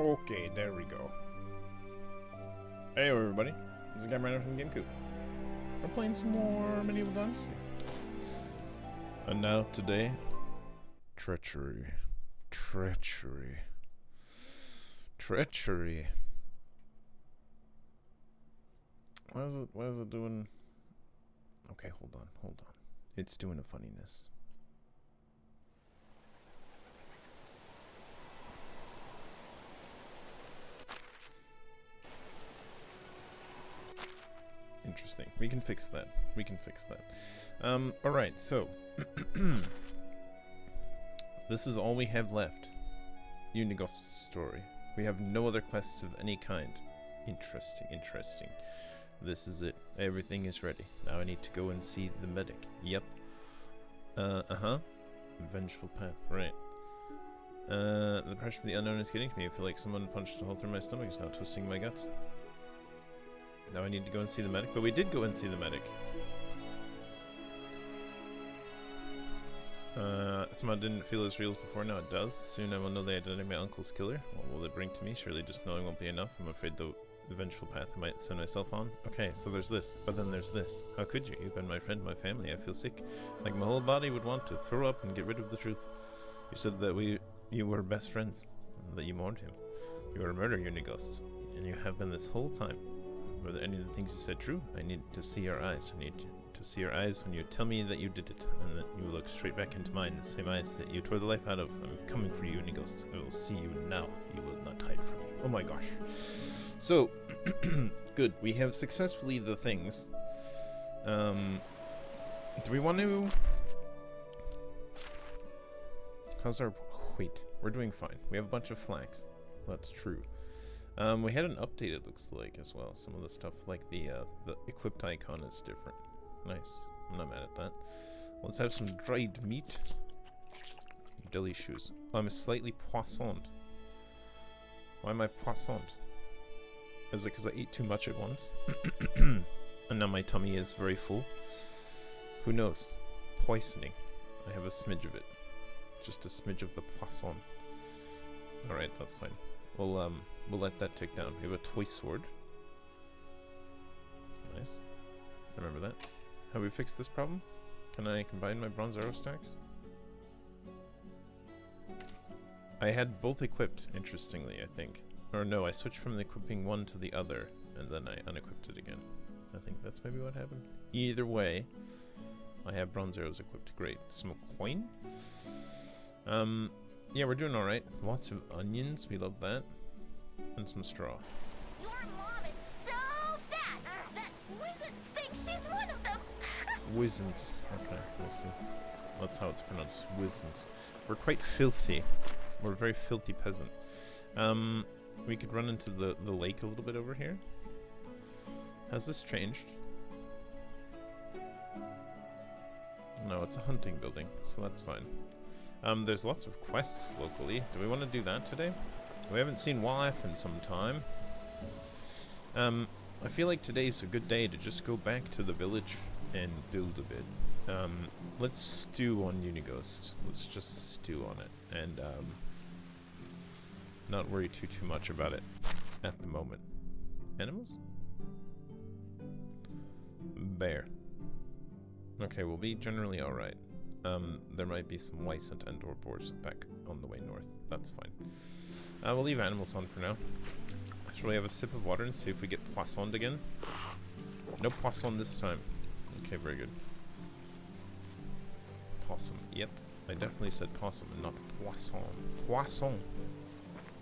Okay, there we go. Hey everybody, this is Gamer from GameCube. We're playing some more Medieval Dynasty. And now, today, Treachery. Treachery. Treachery. What is it doing? Okay, hold on. It's doing a funniness. Interesting. We can fix that. Alright, so this is all we have left. Unigost's story. We have no other quests of any kind. Interesting. This is it. Everything is ready. Now I need to go and see the medic. Yep. Vengeful path, right. The pressure of the unknown is getting to me. I feel like someone punched a hole through my stomach. It's now twisting my guts. Now I need to go and see the medic, but we did go and see the medic. Somehow didn't feel as real as before, now it does. Soon I will know the identity of my uncle's killer. What will it bring to me? Surely just knowing won't be enough. I'm afraid the vengeful path I might send myself on. Okay, so there's this, but then there's this. How could you? You've been my friend, my family. I feel sick. Like my whole body would want to throw up and get rid of the truth. You said that you were best friends, and that you mourned him. You were a murderer, Unigost, and you have been this whole time. Were there any of the things you said true? I need to see your eyes. I need to see your eyes when you tell me that you did it, and that you look straight back into mine, the same eyes that you tore the life out of. I'm coming for you, Unighost. I will see you now. You will not hide from me. Oh my gosh. So, good. We have successfully the things. Do we want to... How's our... Wait, we're doing fine. We have a bunch of flags. That's true. We had an update, it looks like, as well. Some of the stuff, like the equipped icon is different. Nice. I'm not mad at that. Let's have some dried meat. Deli shoes. I'm slightly poissoned. Why am I poissoned? Is it because I ate too much at once? And now my tummy is very full? Who knows? Poisoning. I have a smidge of it. Just a smidge of the poisson. Alright, that's fine. We'll let that tick down. We have a toy sword. Nice. I remember that. Have we fixed this problem? Can I combine my bronze arrow stacks? I had both equipped, interestingly, I think. Or no, I switched from equipping one to the other, and then I unequipped it again. I think that's maybe what happened. Either way, I have bronze arrows equipped. Great. Some coin. Yeah, we're doing alright. Lots of onions, we love that. And some straw. Your mom is so fat that wizards think she's one of them. Wizzens. Okay, we'll see. That's how it's pronounced. Wizzens. We're quite filthy. We're a very filthy peasant. We could run into the lake a little bit over here. Has this changed? No, it's a hunting building, so that's fine. There's lots of quests locally. Do we want to do that today? We haven't seen Wife in some time. I feel like today's a good day to just go back to the village and build a bit. Let's stew on Unighost. Let's just stew on it and not worry too much about it at the moment. Animals? Bear. Okay, we'll be generally alright. There might be some Wysant and or boars back on the way north. That's fine. We'll leave animals on for now. Shall we have a sip of water and see if we get poissoned again? No poisson this time. Okay, very good. Possum. Yep, I definitely said possum and not poisson. Poisson.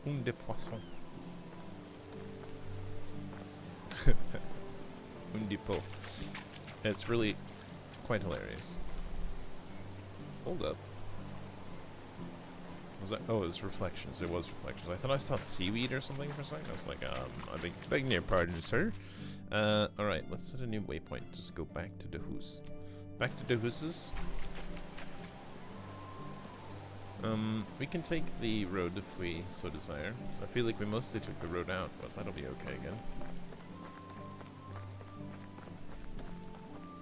Un de poisson. Un de pot. It's really quite hilarious. Hold up. Was that? Oh, it was reflections. It was reflections. I thought I saw seaweed or something for a second. I was like, I beg your pardon, sir. Alright, let's set a new waypoint. Just go back to the hoose. Back to the hooses. We can take the road if we so desire. I feel like we mostly took the road out, but that'll be okay again.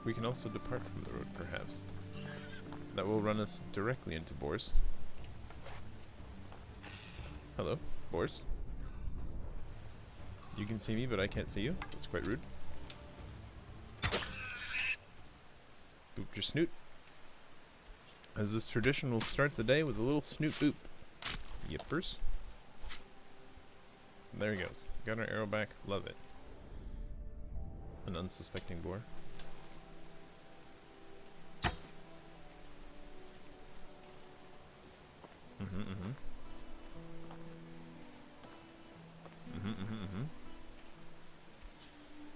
We can also depart from the road, perhaps. That will run us directly into boars. Hello, boars. You can see me, but I can't see you. That's quite rude. Boop your snoot. As this tradition will start the day with a little snoot boop. Yippers. There he goes. Got our arrow back. Love it. An unsuspecting boar.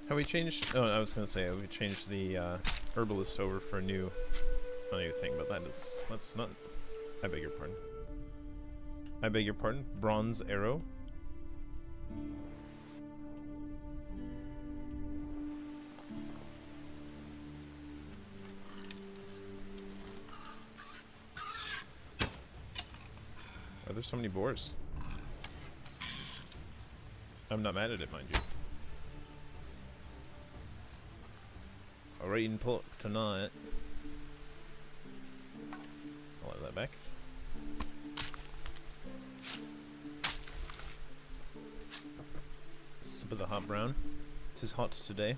Have we changed? Oh, I was gonna say we changed the herbalist over for a new thing, but that's not. I beg your pardon. I beg your pardon. Bronze arrow. Are there so many boars? I'm not mad at it, mind you. Alright, in pork tonight. I'll have that back. Sip of the hot brown. 'Tis hot today.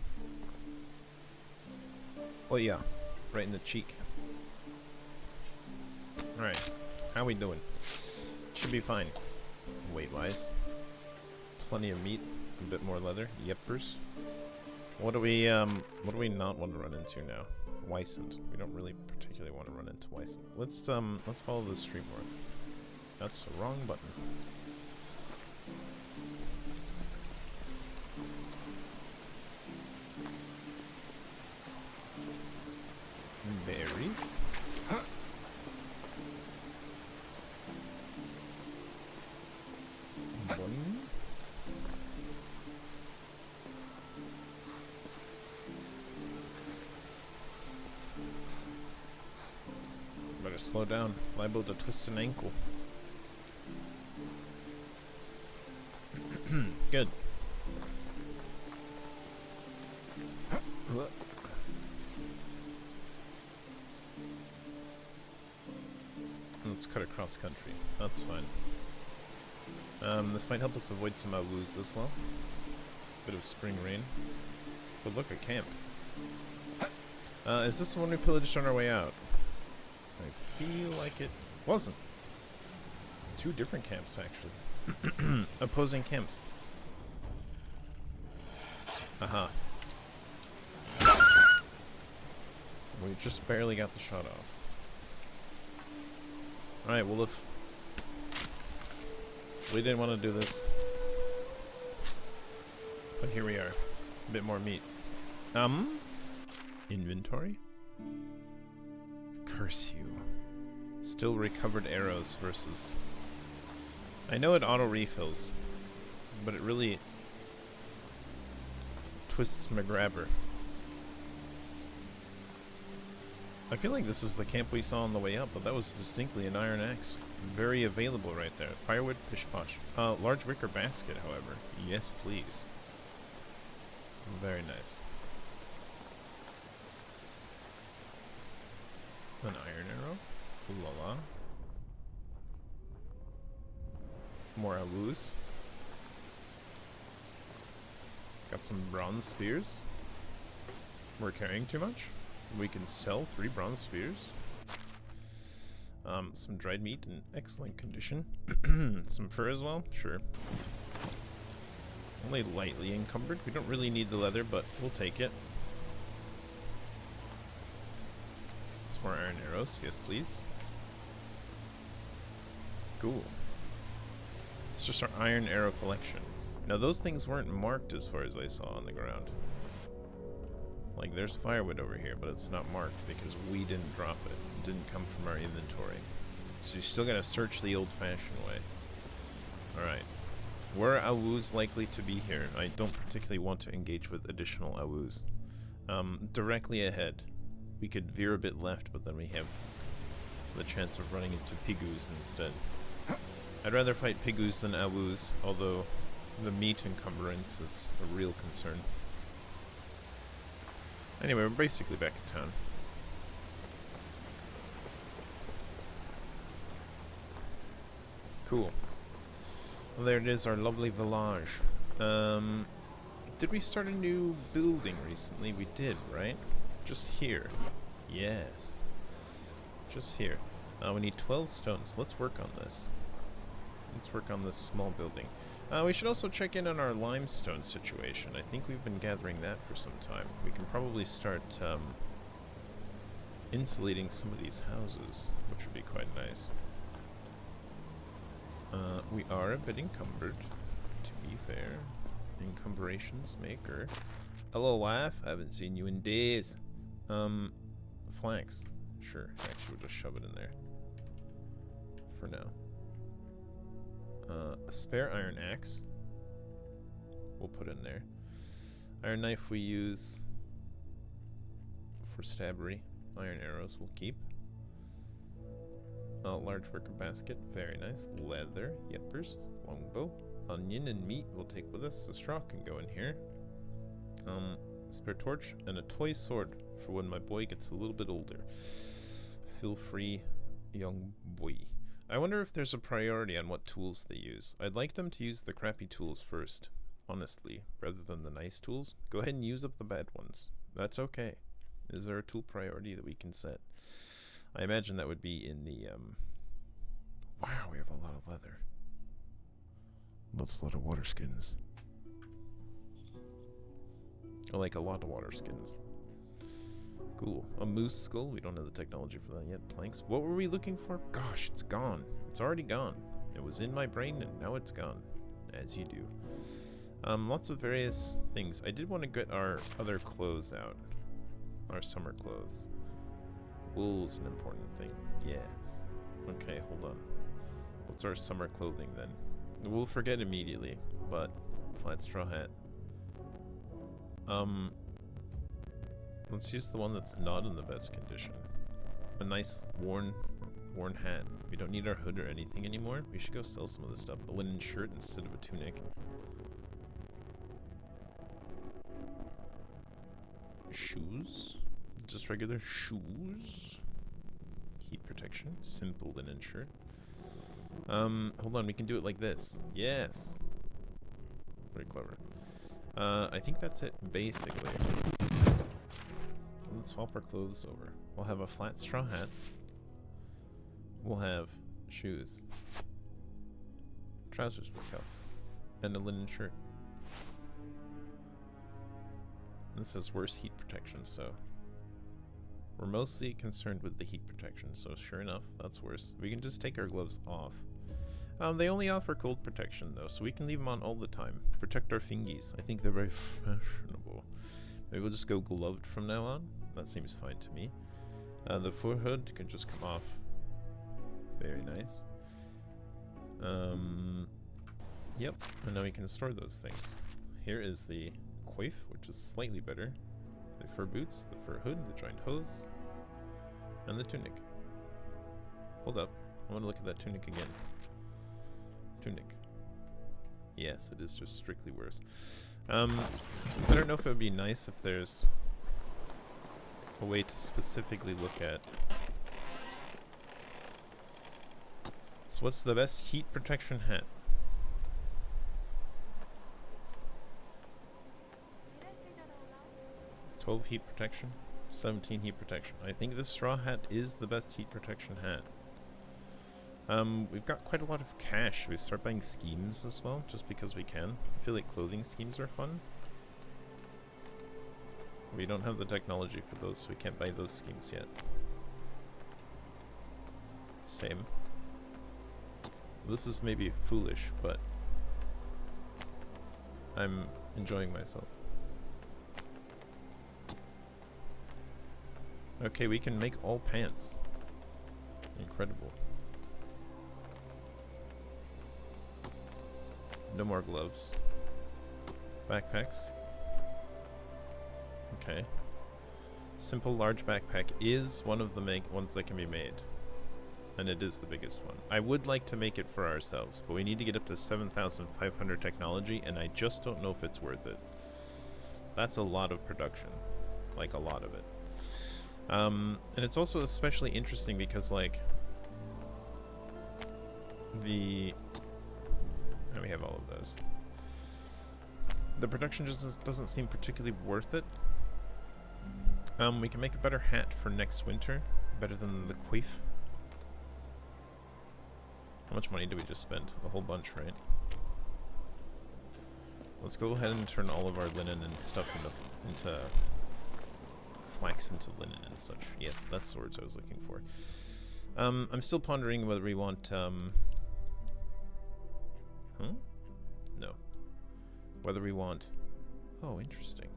Oh yeah, right in the cheek. Alright, how we doing? Should be fine. Weight-wise. Plenty of meat, a bit more leather. Yepers. What do we not want to run into now? Wysant. We don't really particularly want to run into Wysant. Let's follow this stream north. That's the wrong button. Berries. Boing. Better slow down. Liable to twist an ankle. Good. Let's cut across country. That's fine. This might help us avoid some woos as well. Bit of spring rain. But look, a camp. Is this the one we pillaged on our way out? I feel like it wasn't. Two different camps, actually. Opposing camps. Aha. We just barely got the shot off. Alright, well if we didn't want to do this, but here we are. A bit more meat. Inventory? Curse you. Still recovered arrows versus... I know it auto-refills, but it really twists my grabber. I feel like this is the camp we saw on the way up, but that was distinctly an iron axe. Very available right there. Firewood, pish-posh. Large wicker basket, however. Yes, please. Very nice. An iron arrow. Ooh la la. More woos. Got some bronze spears. We're carrying too much. We can sell 3 bronze spears. Some dried meat in excellent condition. Some fur as well? Sure. Only lightly encumbered. We don't really need the leather, but we'll take it. Some more iron arrows. Yes, please. Cool. It's just our iron arrow collection. Now, those things weren't marked as far as I saw on the ground. Like, there's firewood over here, but it's not marked because we didn't drop it. It didn't come from our inventory. So you still gotta search the old-fashioned way. Alright. Were woos likely to be here? I don't particularly want to engage with additional woos. Directly ahead. We could veer a bit left, but then we have the chance of running into pigus instead. I'd rather fight pigus than woos, although the meat encumbrance is a real concern. Anyway, we're basically back in town. Cool. Well, there it is, our lovely village. Did we start a new building recently? We did, right? Just here. Yes. Just here. We need 12 stones. Let's work on this. Let's work on this small building. We should also check in on our limestone situation. I think we've been gathering that for some time. We can probably start insulating some of these houses, which would be quite nice. We are a bit encumbered, to be fair. Encumbrations maker. Hello, wife. I haven't seen you in days. Flanks. Sure. Actually, we'll just shove it in there. For now. A spare iron axe. We'll put in there. Iron knife we use for stabbery. Iron arrows we'll keep. Large worker basket. Very nice. Leather. Yepers. Longbow. Onion and meat we'll take with us. The straw can go in here. Spare torch and a toy sword for when my boy gets a little bit older. Feel free, young boy. I wonder if there's a priority on what tools they use. I'd like them to use the crappy tools first, honestly, rather than the nice tools. Go ahead and use up the bad ones. That's okay. Is there a tool priority that we can set? I imagine that would be in the, Wow, we have a lot of leather. That's a lot of water skins. I like a lot of water skins. Cool. A moose skull. We don't have the technology for that yet. Planks. What were we looking for? Gosh, it's gone. It's already gone. It was in my brain and now it's gone. As you do. Lots of various things. I did want to get our other clothes out. Our summer clothes. Wool's an important thing. Yes. Okay, hold on. What's our summer clothing then? We'll forget immediately, but flat straw hat. Let's use the one that's not in the best condition. A nice worn hat. We don't need our hood or anything anymore. We should go sell some of this stuff. A linen shirt instead of a tunic. Shoes. Just regular shoes. Heat protection. Simple linen shirt. Hold on, we can do it like this. Yes. Very clever. I think that's it, basically. Let's swap our clothes over. We'll have a flat straw hat. We'll have shoes. Trousers with cuffs. And a linen shirt. This has worse heat protection, so... We're mostly concerned with the heat protection, so sure enough, that's worse. We can just take our gloves off. They only offer cold protection, though, so we can leave them on all the time. Protect our fingies. I think they're very fashionable. Maybe we'll just go gloved from now on. That seems fine to me. The forehood can just come off. Very nice. Yep, and now we can store those things. Here is the coif, which is slightly better. The fur boots, the fur hood, the joined hose, and the tunic. Hold up. I want to look at that tunic again. Tunic. Yes, it is just strictly worse. I don't know if it would be nice if there's a way to specifically look at. So what's the best heat protection hat? 12 heat protection, 17 heat protection. I think this straw hat is the best heat protection hat. We've got quite a lot of cash. We start buying schemes as well, just because we can. I feel like clothing schemes are fun. We don't have the technology for those, so we can't buy those schemes yet. Same. This is maybe foolish, but I'm enjoying myself. Okay, we can make all pants. Incredible. No more gloves. Backpacks. Okay. Simple large backpack is one of the ones that can be made. And it is the biggest one. I would like to make it for ourselves, but we need to get up to 7,500 technology, and I just don't know if it's worth it. That's a lot of production. Like, a lot of it. And it's also especially interesting because, like, and we have all of those. The production just doesn't seem particularly worth it. We can make a better hat for next winter. Better than the queef. How much money did we just spend? A whole bunch, right? Let's go ahead and turn all of our linen and stuff into flax into linen and such. Yes, that's the words I was looking for. I'm still pondering whether we want, No. Whether we want... Oh, interesting.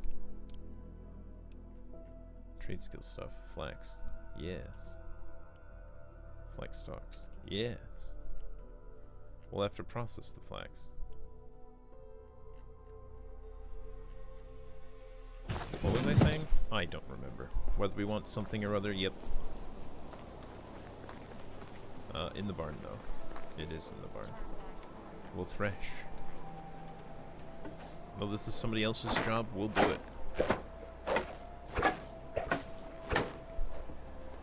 Trade skill stuff. Flax. Yes. Flax stocks. Yes. We'll have to process the flax. What was I saying? I don't remember. Whether we want something or other, yep. In the barn, though. It is in the barn. We'll thresh. Though this is somebody else's job, we'll do it.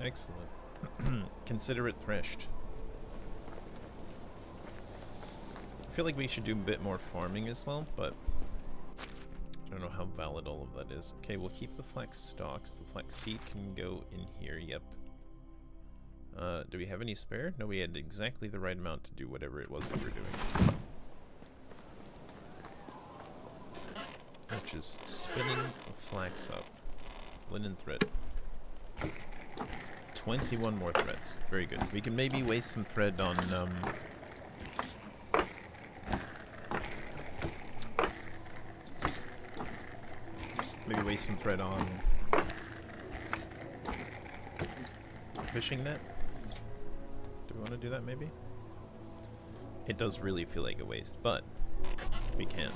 Excellent. Consider it threshed. I feel like we should do a bit more farming as well, but I don't know how valid all of that is. Okay, we'll keep the flax stalks. The flax seed can go in here, yep. Do we have any spare? No, we had exactly the right amount to do whatever it was we were doing. Which is spinning the flax up. Linen thread. 21 more threads. Very good. We can maybe waste some thread on, maybe waste some thread on fishing net. Do we want to do that maybe? It does really feel like a waste, but we can.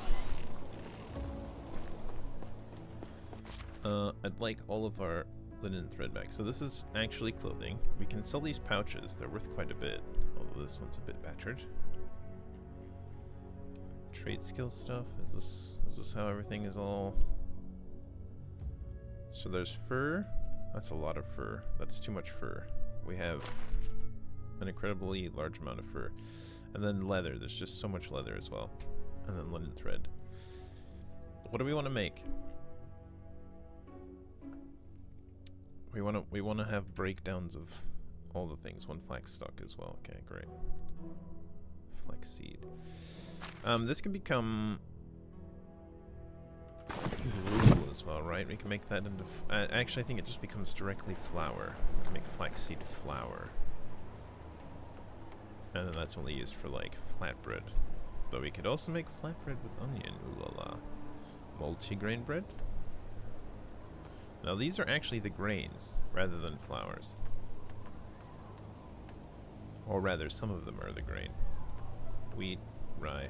I'd like all of our linen thread back. So this is actually clothing. We can sell these pouches. They're worth quite a bit, although this one's a bit battered. Trade skill stuff. Is this how everything is all? So there's fur. That's a lot of fur. That's too much fur. We have an incredibly large amount of fur. And then leather. There's just so much leather as well. And then linen thread. What do we want to make? We want to have breakdowns of all the things. One flax stock as well. Okay, great. Flax seed. This can become gruel as well, right? We can make that into... actually, I think it just becomes directly flour. We can make flaxseed flour. And then that's only used for, like, flatbread. But we could also make flatbread with onion. Ooh la la. Multigrain bread? Now, these are actually the grains, rather than flours. Or rather, some of them are the grain. Wheat, rye.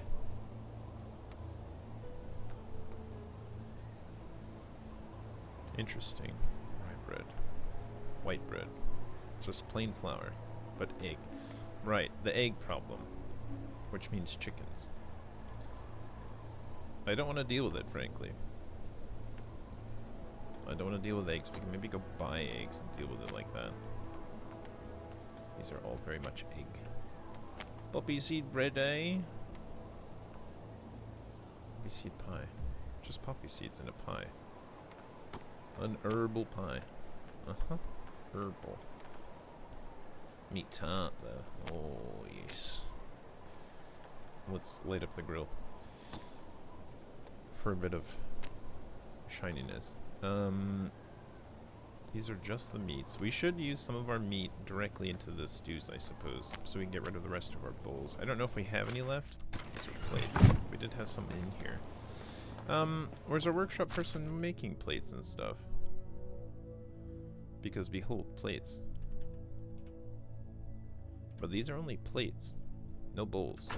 Interesting. Rye bread. White bread. Just plain flour. But egg. Right, the egg problem. Which means chickens. I don't want to deal with it, frankly. I don't want to deal with eggs. We can maybe go buy eggs and deal with it like that. These are all very much egg. Poppy seed bread, eh? Poppy seed pie. Just poppy seeds in a pie. An herbal pie. Uh-huh. Herbal. Meat tart, though. Oh, yes. Let's light up the grill. For a bit of shininess. These are just the meats. We should use some of our meat directly into the stews, I suppose, so we can get rid of the rest of our bowls. I don't know if we have any left. These are plates. We did have some in here. Where's our workshop person making plates and stuff? Because behold, plates. But these are only plates, no bowls.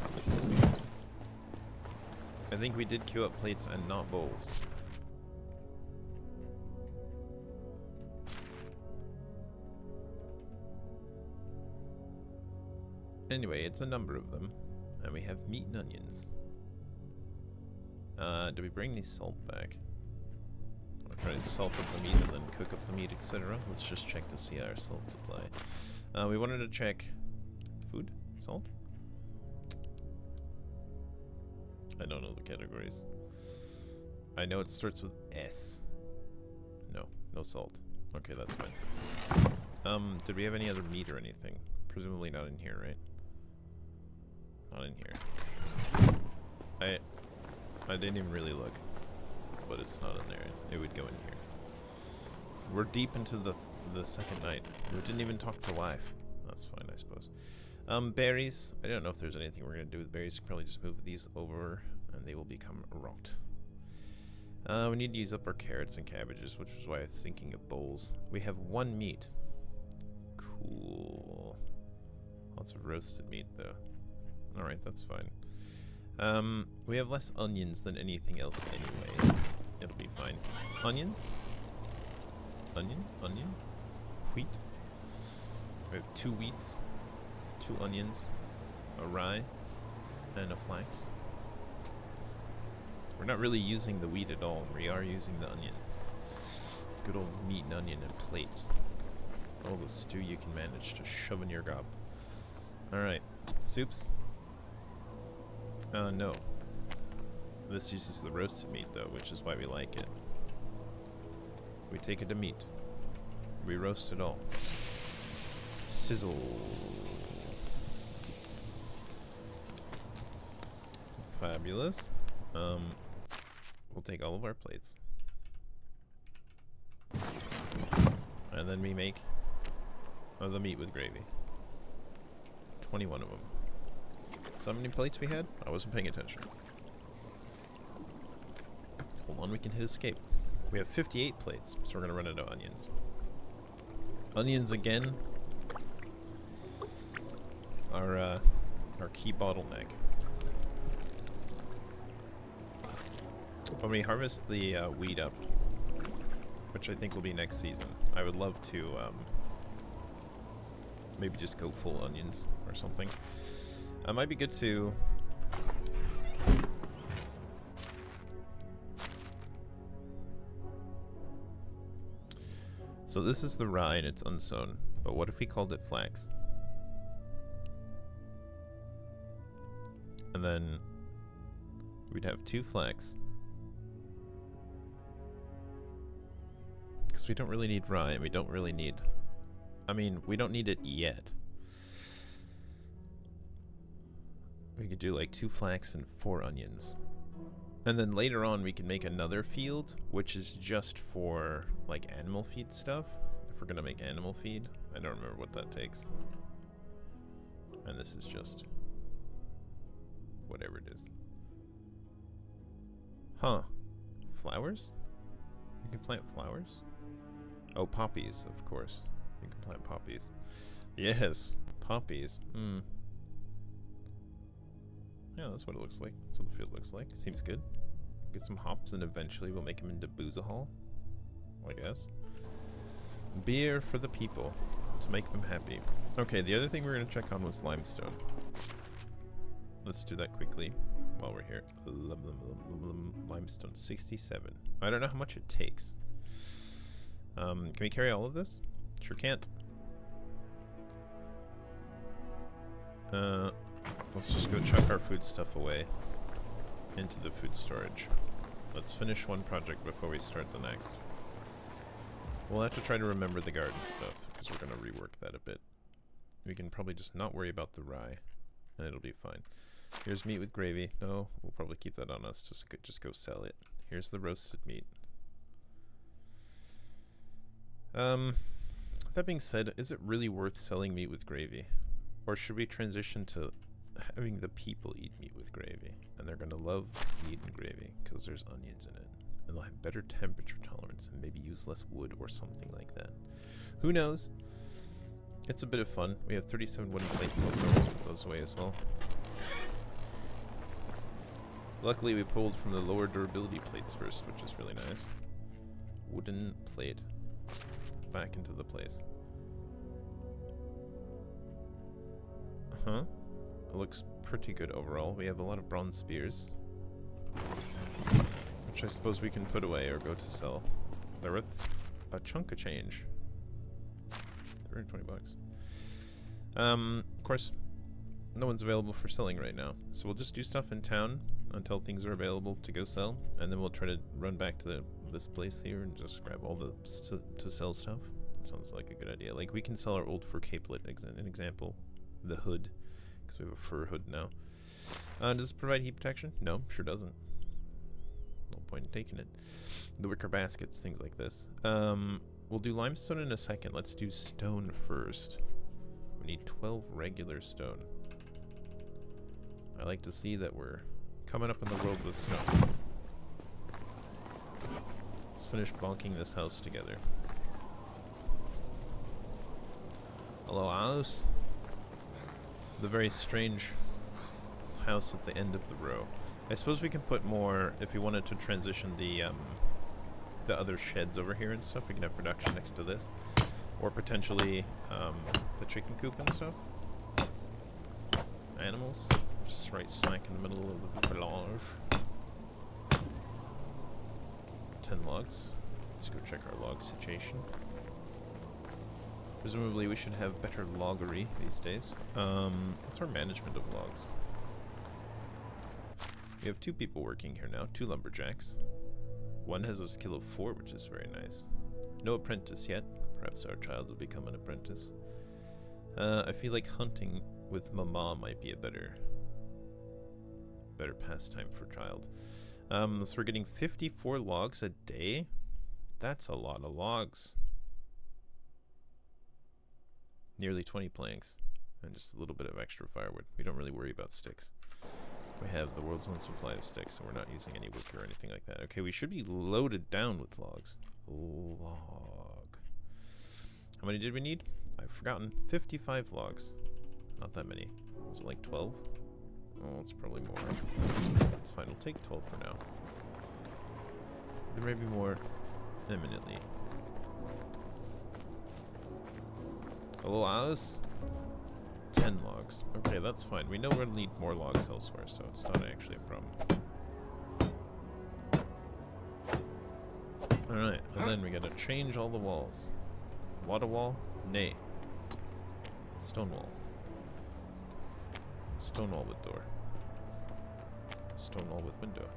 I think we did queue up plates and not bowls. Anyway, it's a number of them, and we have meat and onions. Do we bring any salt back? I'll try to salt up the meat and then cook up the meat, etc. Let's just check to see our salt supply. We wanted to check food? Salt? I don't know the categories. I know it starts with S. No, no salt. Okay, that's fine. Did we have any other meat or anything? Presumably not in here, right? Not in here. I didn't even really look, but it's not in there. It would go in here. We're deep into the second night. We didn't even talk to life. That's fine, I suppose. Berries. I don't know if there's anything we're gonna do with berries. Probably just move these over, and they will become rot. We need to use up our carrots and cabbages, which is why I was thinking of bowls. We have 1 meat. Cool. Lots of roasted meat, though. Alright, that's fine. We have less onions than anything else anyway. It'll be fine. Onions? Onion? Onion? Wheat? We have 2 wheats, 2 onions, a rye, and a flax. We're not really using the wheat at all. We are using the onions. Good old meat and onion and plates. All the stew you can manage to shove in your gob. Alright. Soups? No. This uses the roasted meat, though, which is why we like it. We take it to meat. We roast it all. Sizzle. Fabulous. We'll take all of our plates. And then we make the meat with gravy. 21 of them. So how many plates we had? I wasn't paying attention. Hold on, we can hit escape. We have 58 plates, so we're gonna run out of onions. Onions again are our key bottleneck. When we harvest the wheat up, which I think will be next season, I would love to maybe just go full onions or something. It might be good to so this is the rye and it's unsown, but what if we called it flax? And then we'd have 2 flax. Because we don't really need rye, and we don't really need... I mean, we don't need it yet. We could do like 2 flax and 4 onions. And then later on we can make another field, which is just for like animal feed stuff. If we're gonna make animal feed. I don't remember what that takes. And this is just whatever it is. Huh. Flowers? You can plant flowers? Oh, poppies, of course. You can plant poppies. Yes, poppies. Yeah, that's what it looks like. That's what the field looks like. Seems good. Get some hops and eventually we'll make them into boozahol, I guess. Beer for the people to make them happy. Okay, the other thing we're going to check on was limestone. Let's do that quickly while we're here. Limestone 67. I don't know how much it takes. Can we carry all of this? Sure can't. Let's just go chuck our food stuff away into the food storage. Let's finish one project before we start the next. We'll have to try to remember the garden stuff, because we're going to rework that a bit. We can probably just not worry about the rye, and it'll be fine. Here's meat with gravy. No, we'll probably keep that on us. Just go sell it. Here's the roasted meat. That being said, is it really worth selling meat with gravy? Or should we transition to having the people eat meat with gravy? And they're gonna love meat and gravy because there's onions in it. And they'll have better temperature tolerance and maybe use less wood or something like that. Who knows? It's a bit of fun. We have 37 wooden plates, so we'll throw those away as well. Luckily we pulled from the lower durability plates first, which is really nice. Wooden plate. Back into the place. It looks pretty good overall. We have a lot of bronze spears, which I suppose we can put away or go to sell. They're worth a chunk of change. 320 bucks. Of course, no one's available for selling right now, so we'll just do stuff in town, until things are available to go sell, and then we'll try to run back to this place here and just grab all the to sell stuff. That sounds like a good idea. Like, we can sell our old fur capelet, an example, the hood, because we have a fur hood now. Does it provide heat protection? No, sure doesn't. No point in taking it. The wicker baskets, things like this. We'll do limestone in a second. Let's do stone first. We need 12 regular stone. I like to see that we're coming up in the world with stone. Let's finish bonking this house together. Hello, house. The very strange house at the end of the row. I suppose we can put more, if we wanted to transition the other sheds over here and stuff, we can have production next to this. Or potentially the chicken coop and stuff. Animals. Just right smack in the middle of the village. 10 logs. Let's go check our log situation. Presumably we should have better loggery these days. What's our management of logs? We have 2 people working here now, 2 lumberjacks. One has a skill of 4, which is very nice. No apprentice yet. Perhaps our child will become an apprentice. I feel like hunting with mama might be a better pastime for child. So we're getting 54 logs a day. That's a lot of logs. Nearly 20 planks. And just a little bit of extra firewood. We don't really worry about sticks. We have the world's own supply of sticks, and we're not using any wicker or anything like that. Okay, we should be loaded down with logs. Log. How many did we need? I've forgotten. 55 logs. Not that many. Was it like 12? Oh, it's probably more. It's fine. We'll take 12 for now. There may be more imminently. Hello, Alice? 10 logs. Okay, that's fine. We know we're gonna need more logs elsewhere, so it's not actually a problem. Alright, and then we gotta change all the walls. Water wall? Nay. Stone wall. Stone wall with door. Stone wall with window.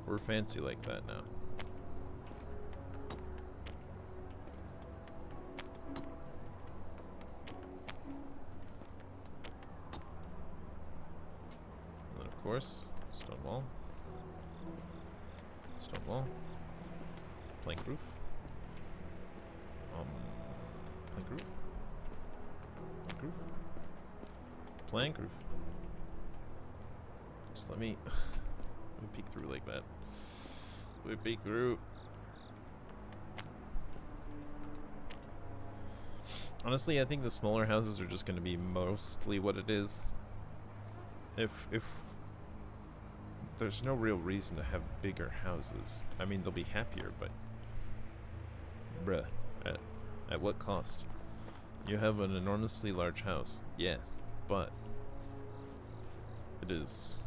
We're fancy like that now. And then of course, stone wall. Stone wall. Plank roof. Plank roof. Plank roof. Plank roof. Just let me peek through like that. Let me peek through. Honestly, I think the smaller houses are just going to be mostly what it is. If there's no real reason to have bigger houses. I mean, they'll be happier, but bruh, at what cost? You have an enormously large house, yes, but it is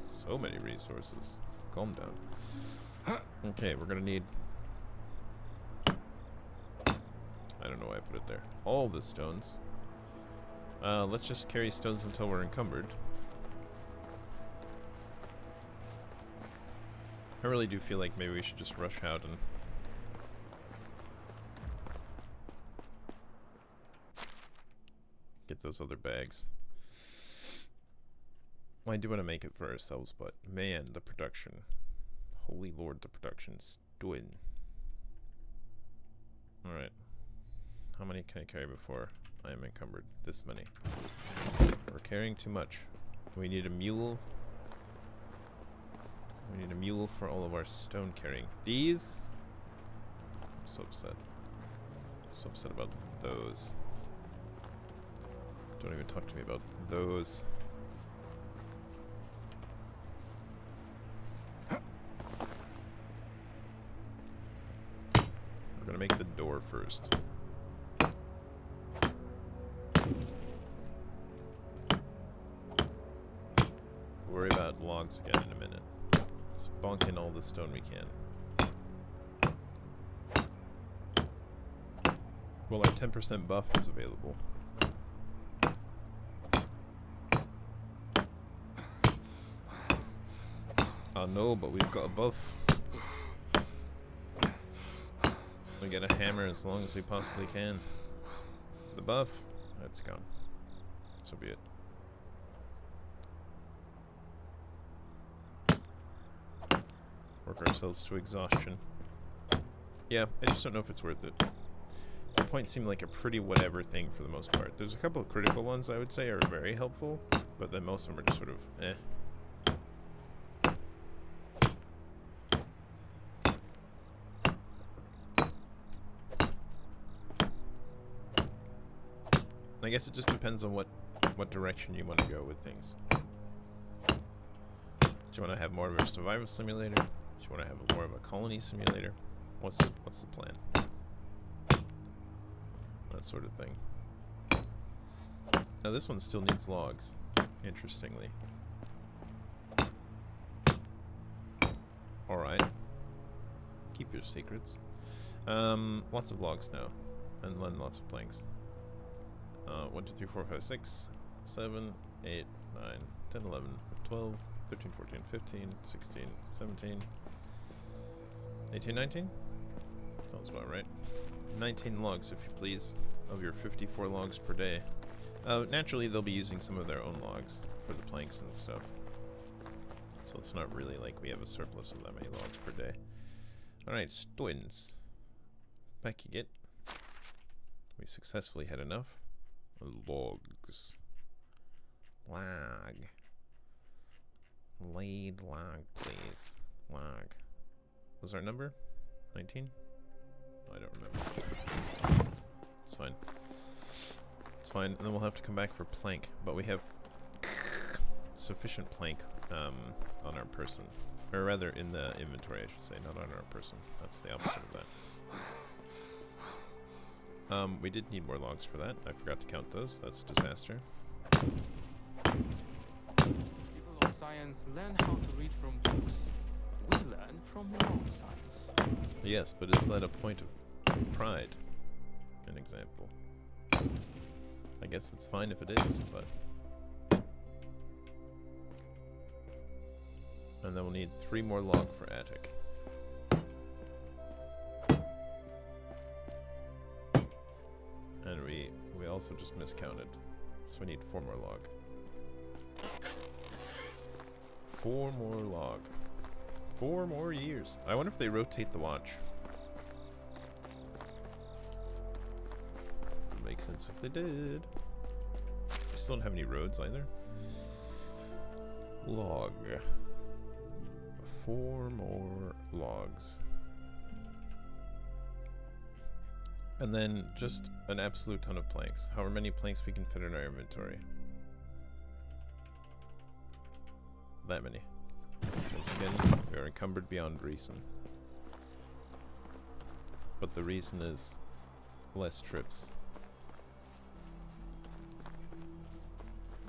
so many resources. Calm down. Okay, we're gonna need, I don't know why I put it there, all the stones. Let's just carry stones until we're encumbered. I really do feel like maybe we should just rush out and get those other bags. Well, I do want to make it for ourselves, but man, the production. Holy Lord, the production's doing. Alright. How many can I carry before I am encumbered? This many. We're carrying too much. We need a mule. We need a mule for all of our stone carrying. These? I'm so upset. So upset about those. Don't even talk to me about those. We're gonna make the door first. Worry about logs again in a minute. Let's bonk in all the stone we can. Well, our 10% buff is available. no, but we've got a buff. We get a hammer as long as we possibly can. The buff, it's gone. So be it. Work ourselves to exhaustion. Yeah, I just don't know if it's worth it. The points seem like a pretty whatever thing for the most part. There's a couple of critical ones I would say are very helpful, but then most of them are just sort of eh. I guess it just depends on what direction you want to go with things. Do you want to have more of a survival simulator? Do you want to have more of a colony simulator? What's the plan? That sort of thing. Now this one still needs logs, interestingly. Alright. Keep your secrets. Lots of logs now. And then lots of planks. 1, 2, 3, 4, 5, 6, 7, 8, 9, 10, 11, 12, 13, 14, 15, 16, 17, 18, 19? Sounds about right. 19 logs, if you please, of your 54 logs per day. Naturally, they'll be using some of their own logs for the planks and stuff. So it's not really like we have a surplus of that many logs per day. Alright, stones. Back you get. We successfully had enough. Logs. Log. Laid log, please. Log. Was our number? 19? I don't remember. It's fine. It's fine, and then we'll have to come back for plank, but we have sufficient plank on our person. Or rather, in the inventory, I should say, not on our person. That's the opposite of that. We did need more logs for that. I forgot to count those. That's a disaster. People of science learn how to read from books. We learn from road signs. Yes, but is that a point of pride? An example. I guess it's fine if it is, but... And then we'll need 3 more log for attic. And we also just miscounted. So we need 4 more log. 4 more log. 4 more years. I wonder if they rotate the watch. Would make sense if they did. We still don't have any roads either. Log. 4 more logs. And then just an absolute ton of planks. However many planks we can fit in our inventory. That many. Once again, we are encumbered beyond reason. But the reason is less trips.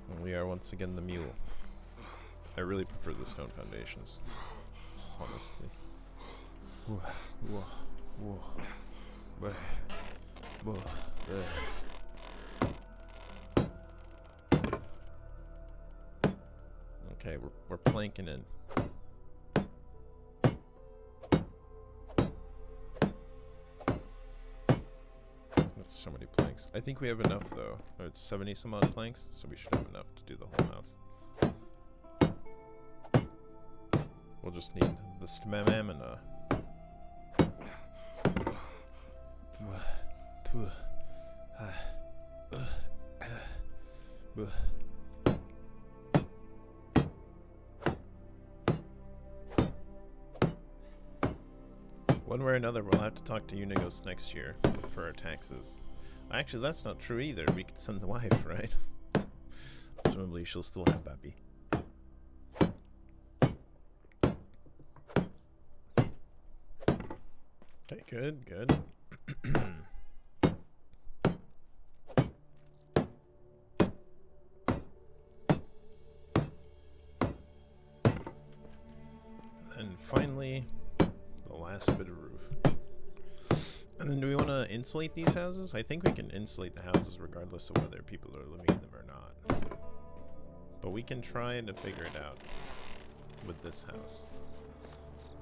And we are once again the mule. I really prefer the stone foundations. Honestly. Okay, we're planking in. That's so many planks. I think we have enough though. It's 70 some odd planks, so we should have enough to do the whole house. We'll just need the stamina. One way or another, we'll have to talk to Unigos next year for our taxes. Actually, that's not true either. We could send the wife, right? Presumably, she'll still have Babi. Okay, good, good. And finally, the last bit of roof. And then do we want to insulate these houses? I think we can insulate the houses regardless of whether people are living in them or not. But we can try to figure it out with this house.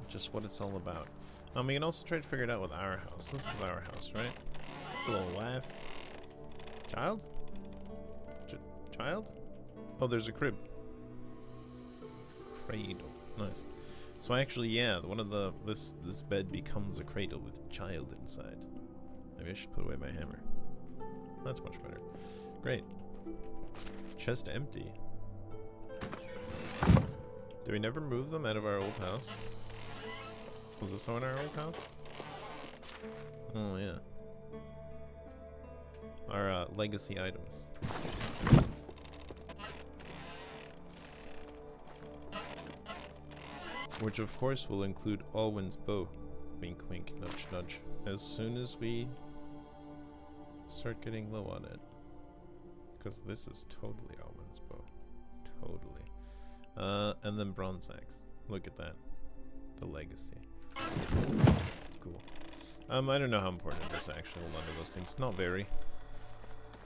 just what it's all about. We can also try to figure it out with our house. This is our house, right? A little laugh. Child? Child? Oh, there's a crib. Cradle. Nice. So actually, yeah, one of this bed becomes a cradle with child inside. Maybe I should put away my hammer. That's much better. Great. Chest empty. Did we never move them out of our old house? Was this one in our old house? Oh yeah. Our legacy items. Which of course will include Alwyn's bow. Wink wink, nudge nudge. As soon as we start getting low on it. Because this is totally Alwyn's bow. Totally. And then bronze axe. Look at that. The legacy. Cool. I don't know how important it is to actually hold on to those things. Not very.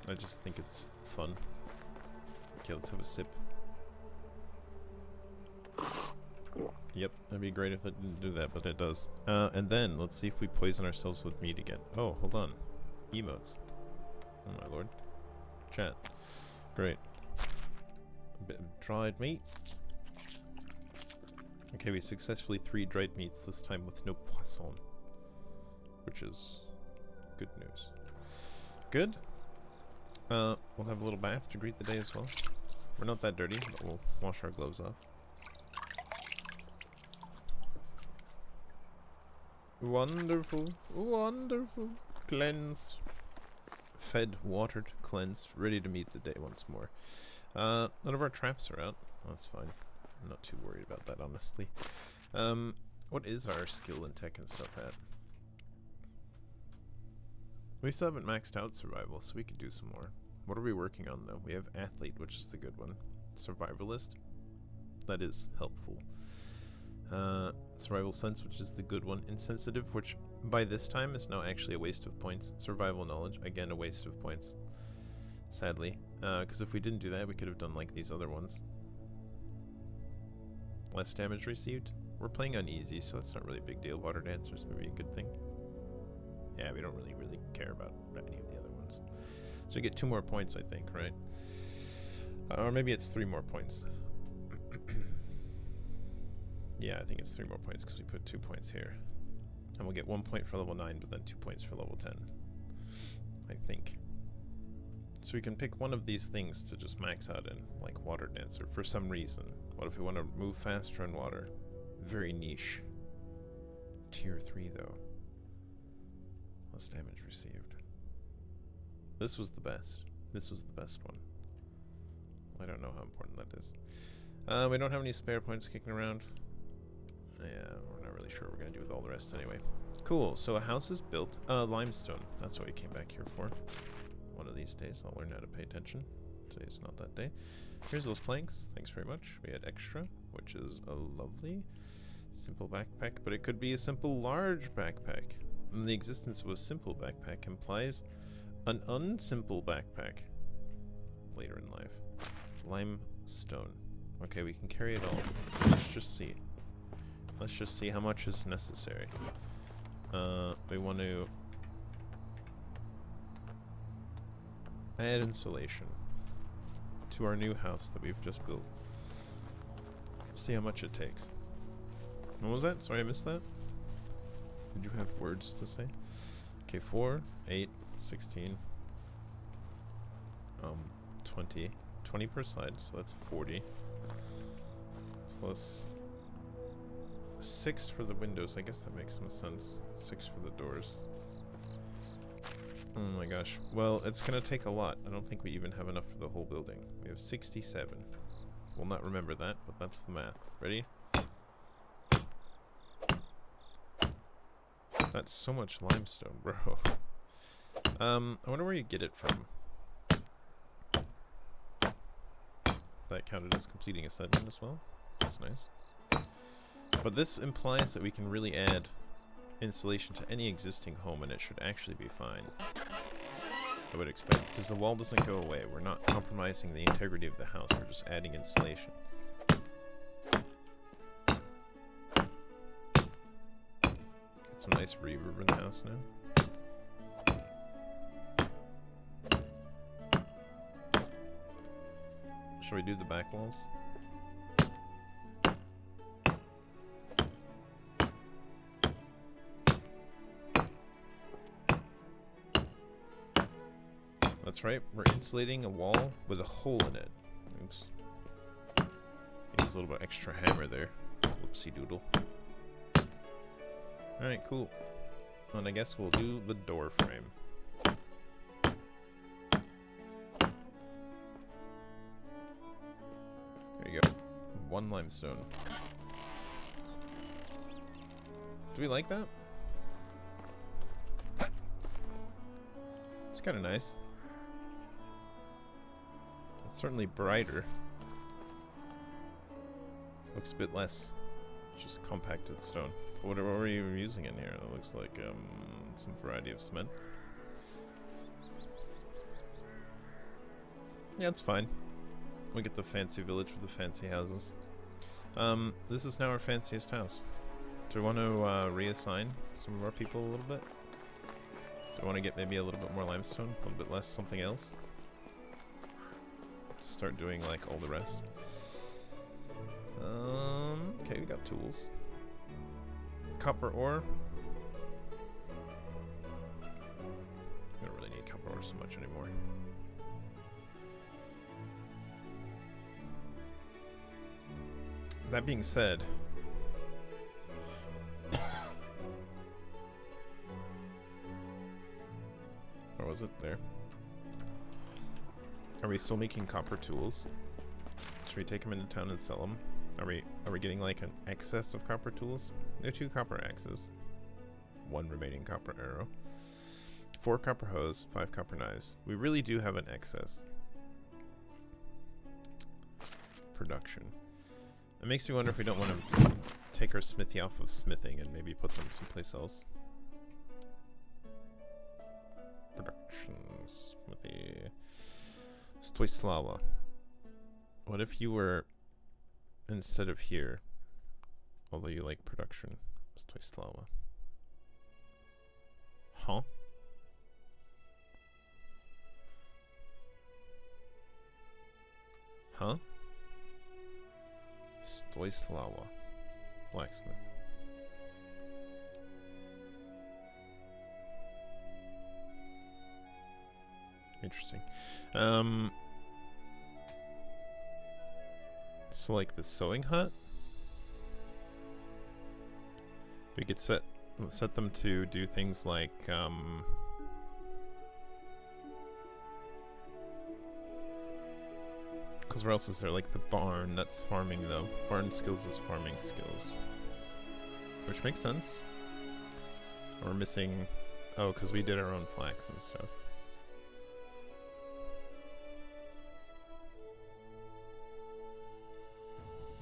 I just think it's fun. Okay, let's have a sip. Yep, that'd be great if it didn't do that, but it does. And then, let's see if we poison ourselves with meat again. Oh, hold on. Emotes. Oh my lord. Chat. Great. A bit of dried meat. Okay, we successfully 3 dried meats, this time with no poisson. Which is good news. Good. We'll have a little bath to greet the day as well. We're not that dirty, but we'll wash our gloves off. Wonderful, wonderful. Cleanse. Fed, watered, cleansed, ready to meet the day once more. None of our traps are out. That's fine. I'm not too worried about that, honestly. What is our skill and tech and stuff at? We still haven't maxed out survival, so we could do some more. What are we working on, though? We have athlete, which is the good one. Survivalist. That is helpful. Survival sense, which is the good one. Insensitive, which by this time is now actually a waste of points. Survival knowledge, again a waste of points. Sadly. Because if we didn't do that, we could have done like these other ones. Less damage received. We're playing on easy, so that's not really a big deal. Water dancers may be a good thing. Yeah, we don't really care about any of the other ones. So we get 2 more points, I think, right? Or maybe it's 3 more points. Yeah, I think it's 3 more points because we put 2 points here. And we'll get 1 point for level 9, but then 2 points for level 10. I think. So we can pick one of these things to just max out in, like Water Dancer, for some reason. What if we want to move faster in water? Very niche. Tier 3, though. Less damage received. This was the best. This was the best one. I don't know how important that is. We don't have any spare points kicking around. Yeah, we're not really sure what we're going to do with all the rest anyway. Cool, so a house is built. Limestone. That's what we came back here for. One of these days I'll learn how to pay attention. Today's not that day. Here's those planks. Thanks very much. We had extra, which is a lovely simple backpack, but it could be a simple large backpack. And the existence of a simple backpack implies an unsimple backpack later in life. Limestone. Okay, we can carry it all. Let's just see. Let's just see how much is necessary. We want to add insulation to our new house that we've just built. See how much it takes. What was that? Sorry, I missed that. Did you have words to say? Okay, 4, 8, 16, 20. 20 per side, so that's 40. Plus 6 for the windows. I guess that makes some sense. 6 for the doors. Oh my gosh. Well, it's gonna take a lot. I don't think we even have enough for the whole building. We have 67. We'll not remember that, but that's the math. Ready? That's so much limestone, bro. I wonder where you get it from. That counted as completing a segment as well. That's nice. But this implies that we can really add insulation to any existing home, and it should actually be fine. I would expect, because the wall doesn't go away. We're not compromising the integrity of the house. We're just adding insulation. Get some nice reverb in the house now. Shall we do the back walls? That's right, we're insulating a wall with a hole in it. Oops. Use a little bit extra hammer there. Whoopsie doodle. Alright, cool. And I guess we'll do the door frame. There you go. 1 limestone. Do we like that? It's kind of nice. It's certainly brighter. Looks a bit less just compacted stone. What are you using in here? It looks like some variety of cement. Yeah, it's fine. We get the fancy village with the fancy houses. This is now our fanciest house. Do we want to reassign some of our people a little bit? Do we want to get maybe a little bit more limestone? A little bit less something else? Start doing like all the rest. Okay, we got tools. Copper ore. We don't really need copper ore so much anymore. That being said, or was it there? Are we still making copper tools? Should we take them into town and sell them? Are we getting like an excess of copper tools? There are 2 copper axes, 1 remaining copper arrow, 4 copper hose, 5 copper knives. We really do have an excess. Production. It makes me wonder if we don't want to take our smithy off of smithing and maybe put them someplace else. Production. Smithy. Stoislava. What if you were instead of here, although you like production? Stoislava. Huh? Huh? Stoislava. Blacksmith. Interesting. So like the sewing hut? We could set them to do things like because where else is there? Like the barn, that's farming though. Barn skills is farming skills. Which makes sense. We're missing, oh, because we did our own flax and stuff.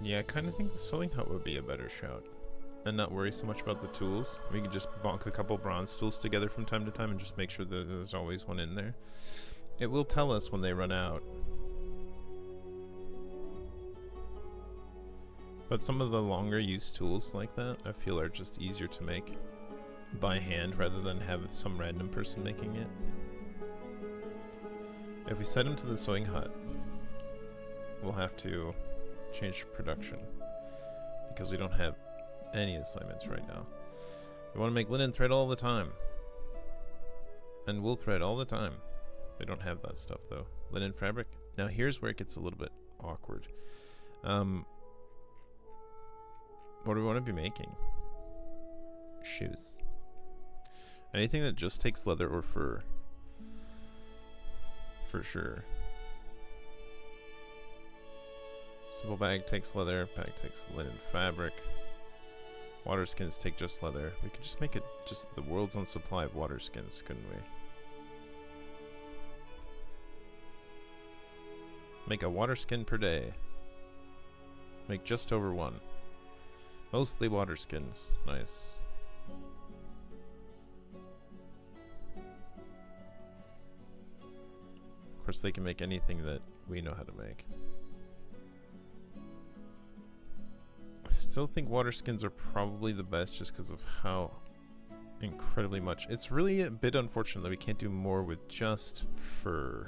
Yeah, I kind of think the sewing hut would be a better shout. And not worry so much about the tools. We could just bonk a couple bronze tools together from time to time and just make sure that there's always one in there. It will tell us when they run out. But some of the longer use tools like that, I feel are just easier to make by hand rather than have some random person making it. If we set them to the sewing hut, we'll have to change production because we don't have any assignments right now. We want to make linen thread all the time and wool thread all the time. We don't have that stuff though. Linen fabric. Now here's where it gets a little bit awkward. What do we want to be making? Shoes. Anything that just takes leather or fur. For sure. Simple bag takes leather, bag takes linen fabric. Water skins take just leather. We could just make it just the world's own supply of water skins, couldn't we? Make a water skin per day. Make just over 1. Mostly water skins. Nice. Of course, they can make anything that we know how to make. I still think water skins are probably the best just because of how incredibly much. It's really a bit unfortunate that we can't do more with just fur.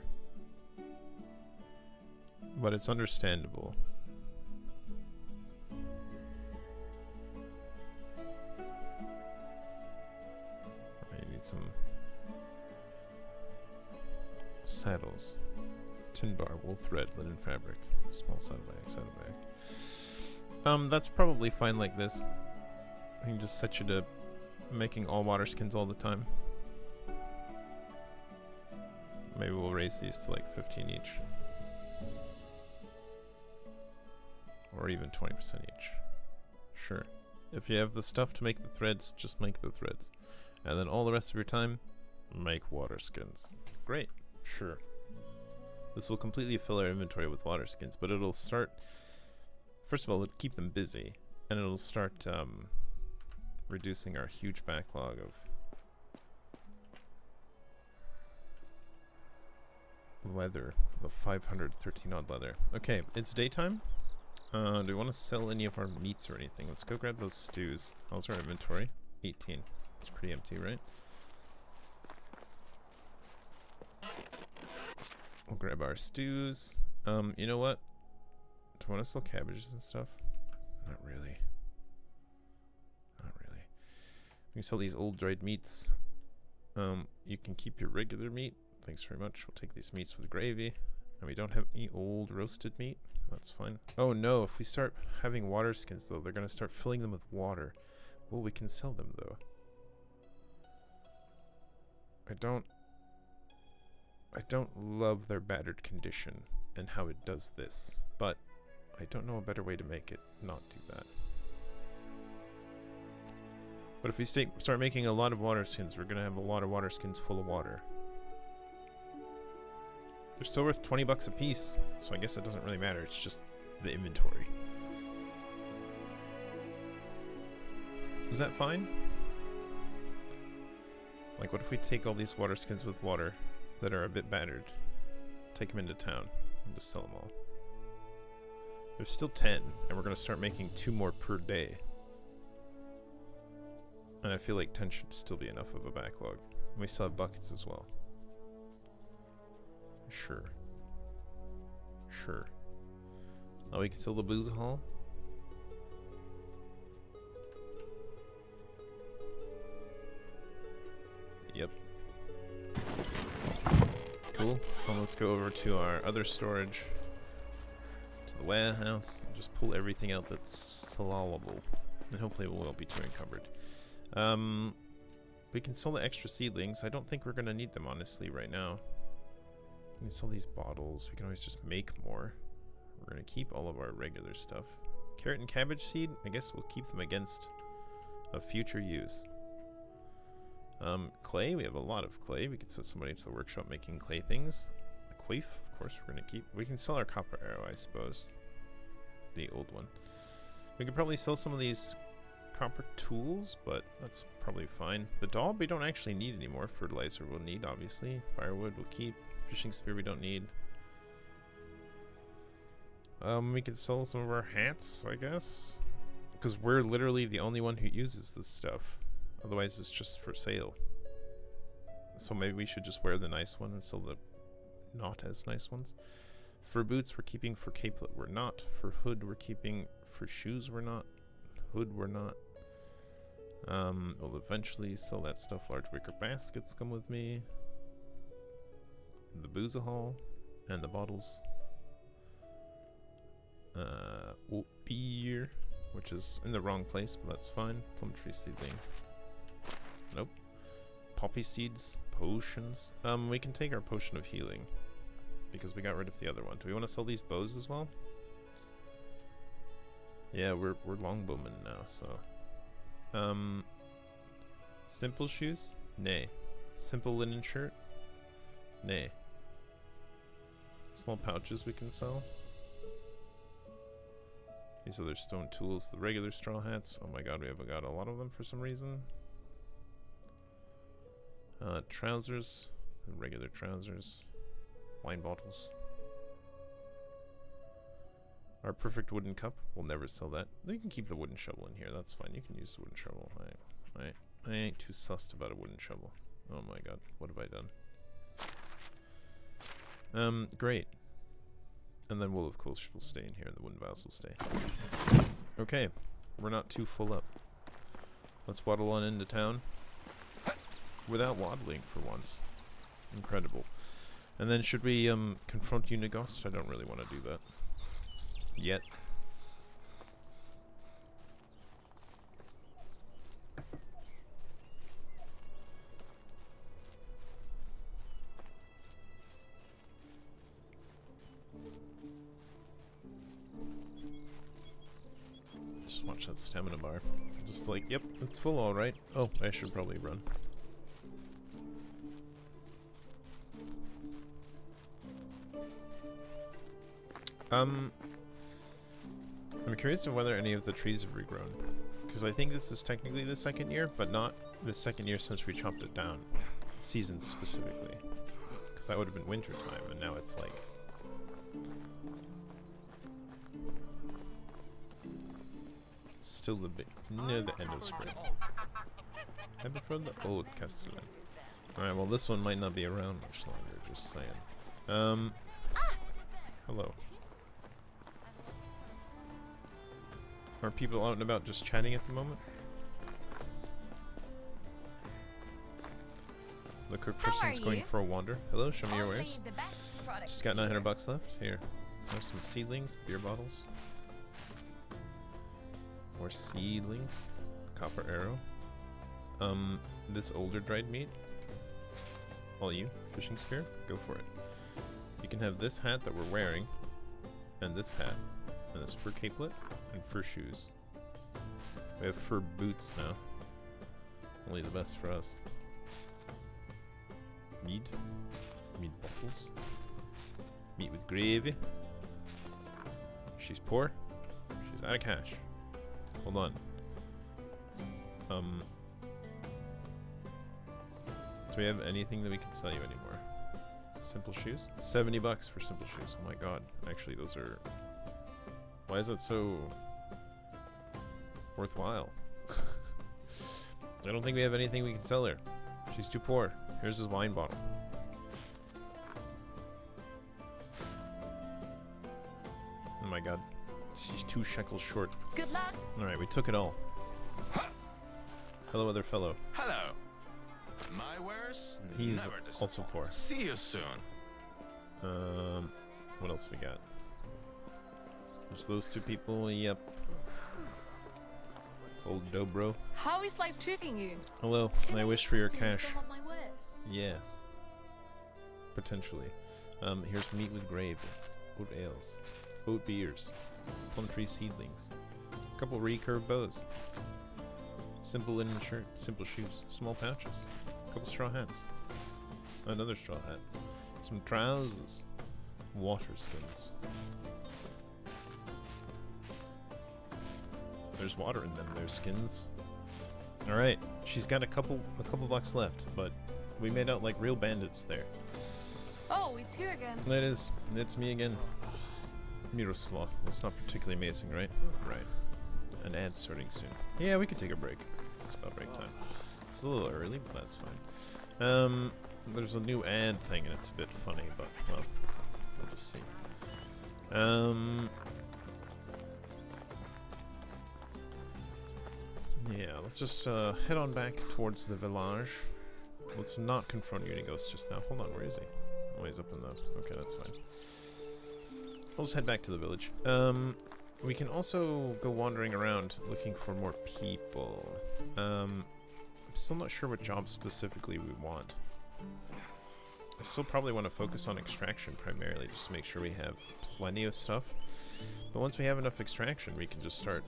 But it's understandable. I need some saddles. Tin bar, wool thread, linen fabric. Small saddlebag. That's probably fine like this. I can just set you to making all water skins all the time. Maybe we'll raise these to like 15 each. Or even 20% each. Sure. If you have the stuff to make the threads, just make the threads. And then all the rest of your time, make water skins. Great. Sure. This will completely fill our inventory with water skins, but it'll start... First of all, it'll keep them busy. And it'll start reducing our huge backlog of leather. The 513 odd leather. Okay, it's daytime. Do we want to sell any of our meats or anything? Let's go grab those stews. How's our inventory? 18. It's pretty empty, right? We'll grab our stews. You know what? Do I want to sell cabbages and stuff? Not really. Not really. We can sell these old dried meats. You can keep your regular meat. Thanks very much. We'll take these meats with gravy. And we don't have any old roasted meat. That's fine. Oh no, if we start having water skins though, they're gonna start filling them with water. Well, we can sell them though. I don't love their battered condition and how it does this, but I don't know a better way to make it not do that. But if we start making a lot of water skins, we're gonna have a lot of water skins full of water. They're still worth 20 bucks a piece, so I guess it doesn't really matter. It's just the inventory. Is that fine? Like, what if we take all these water skins with water that are a bit battered, take them into town, and just sell them all? There's still 10, and we're going to start making 2 more per day. And I feel like 10 should still be enough of a backlog. And we still have buckets as well. Sure. Sure. Now we can sell the booze hall. Yep. Cool. Well, let's go over to our other storage. To the warehouse. And just pull everything out that's sellable. And hopefully it won't be too encumbered. We can sell the extra seedlings. I don't think we're going to need them, honestly, right now. We can sell these bottles. We can always just make more. We're going to keep all of our regular stuff. Carrot and cabbage seed, I guess we'll keep them against a future use. Clay, we have a lot of clay. We could send somebody to the workshop making clay things. A quaif, of course, we're going to keep. We can sell our copper arrow, I suppose. The old one. We could probably sell some of these copper tools, but that's probably fine. The daub we don't actually need anymore. Fertilizer we'll need, obviously. Firewood we'll keep. Fishing spear we don't need. We could sell some of our hats, I guess. Because we're literally the only one who uses this stuff. Otherwise it's just for sale. So maybe we should just wear the nice one and sell the not as nice ones. For boots we're keeping, for capelet we're not. For hood we're keeping, for shoes we're not. Hood we're not. We'll eventually sell that stuff. Large wicker baskets come with me. The booze hall and the bottles. Beer, which is in the wrong place, but that's fine. Plum tree seedling. Nope. Poppy seeds, potions. We can take our potion of healing because we got rid of the other one. Do we want to sell these bows as well? Yeah, we're longbowmen now, so. Simple shoes? Nay. Simple linen shirt? Nay. Small pouches we can sell. These other stone tools, the regular straw hats. Oh my god, we have got a lot of them for some reason. Trousers, the regular trousers. Wine bottles. Our perfect wooden cup. We'll never sell that. You can keep the wooden shovel in here. That's fine. You can use the wooden shovel. Alright. I ain't too sussed about a wooden shovel. Oh my god, what have I done? Great. And then we'll of course will stay in here and the wooden vials will stay. Okay, we're not too full up. Let's waddle on into town. Without waddling for once. Incredible. And then should we confront Unighost? I don't really want to do that. Yet. Just watch that stamina bar. Just like, yep, it's full alright. Oh, I should probably run. I'm curious of whether any of the trees have regrown. Because I think this is technically the second year, but not the second year since we chopped it down. Seasons specifically. Because that would have been winter time, and now it's like... still near the end of spring. I prefer the old Castellan. Alright, well this one might not be around much longer, just saying. Hello. Are people out and about just chatting at the moment? The cook person's going for a wander. Hello, show me your wares. She's got 900 bucks left. Here. There's some seedlings, beer bottles. More seedlings. Copper arrow. This older dried meat. All you. Fishing spear. Go for it. You can have this hat that we're wearing. And this hat. And this fur capelet. And fur shoes. We have fur boots now. Only the best for us. Mead. Mead bottles. Meat with gravy. She's poor. She's out of cash. Hold on. Do we have anything that we can sell you anymore? Simple shoes? 70 bucks for simple shoes. Oh my god. Actually, those are... Why is that so... worthwhile? I don't think we have anything we can sell her. She's too poor. Here's his wine bottle. Oh my god. She's 2 shekels short. Good luck. Alright, we took it all. Hello, other fellow. Hello. My wares? He's Never also poor. See you soon. What else we got? There's those 2 people. Yep. Old Dobro. How is life treating you? Hello. I wish for your cash. Some of my words. Yes. Potentially. Here's meat with gravy. Oat ales. Oat beers. Plum tree seedlings. A couple recurve bows. Simple linen shirt. Simple shoes. Small pouches. A couple straw hats. Another straw hat. Some trousers. Water skins. There's water in them. There's skins. All right, she's got a couple bucks left, but we made out like real bandits there. Oh, it's here again. That is, it's me again. Miroslav. That's not particularly amazing, right? Right. An ad starting soon. Yeah, we could take a break. It's about break time. It's a little early, but that's fine. There's a new ad thing, and it's a bit funny, but well, we'll just see. Yeah, let's just head on back towards the village. Let's not confront Unighost just now. Hold on, where is he? Oh, he's up in the... Okay, that's fine. We'll just head back to the village. We can also go wandering around looking for more people. I'm still not sure what jobs specifically we want. I still probably want to focus on extraction primarily, just to make sure we have plenty of stuff. But once we have enough extraction, we can just start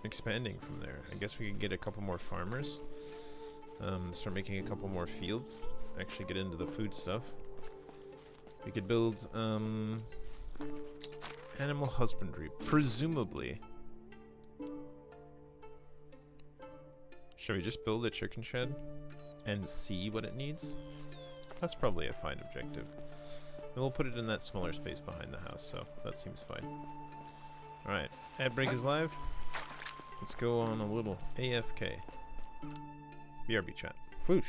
expanding from there. I guess we could get a couple more farmers. Start making a couple more fields. Actually get into the food stuff. We could build animal husbandry, presumably. Should we just build a chicken shed and see what it needs? That's probably a fine objective. And we'll put it in that smaller space behind the house, so that seems fine. Alright, ad break is live. Let's go on a little AFK. BRB chat. Whoosh.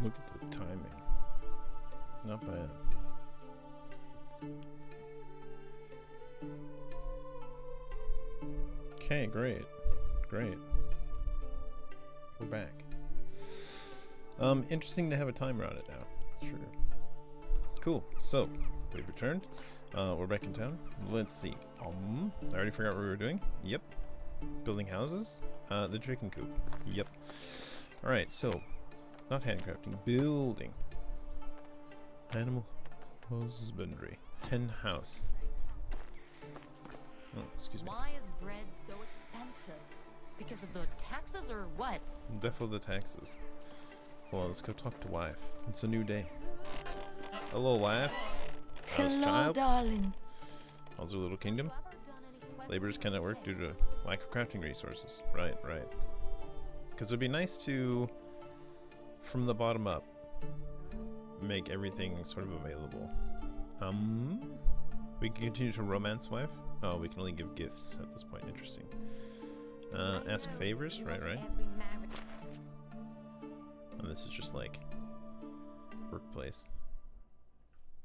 Look at the timing. Not bad. Okay, great. Great. We're back. Interesting to have a timer on it now. Sure. Cool. So, we've returned. We're back in town. Let's see. I already forgot what we were doing. Yep. Building houses. The chicken coop. Yep. Alright, so not handcrafting, building. Animal husbandry. Hen house. Oh, excuse me. Why is bread so expensive? Because of the taxes or what? Defo the taxes. Hold on, let's go talk to wife. It's a new day. Hello, wife. How's child? darling. How's your little kingdom? Laborers cannot work due to lack of crafting resources. Right, right. Because it'd be nice to, from the bottom up, make everything sort of available. We can continue to romance wife. Oh, we can only give gifts at this point. Interesting. Ask favors. Right, right. And this is just like workplace.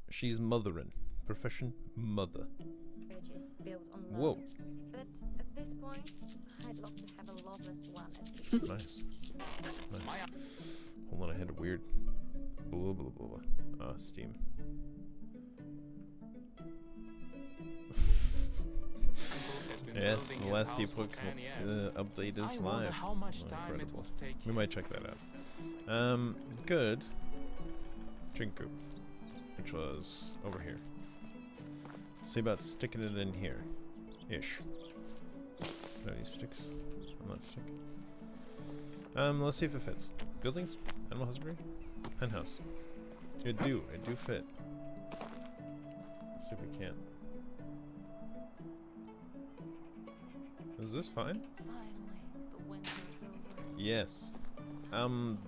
She's mothering. Profession mother. Whoa. But at this point, I'd love to have a loveless one at least. Nice. Nice. Hold on, I had a weird blah blah blah blah. Steam. Yes, the last epoch update is live. Incredible. We might check that out. Good. Chicken coop, which was over here. See about sticking it in here, ish. Are these sticks? I'm not sticking. Let's see if it fits. Buildings. Animal husbandry? Hen house. It do fit. Let's see if we can't. Is this fine? Finally, the winter's over. Yes.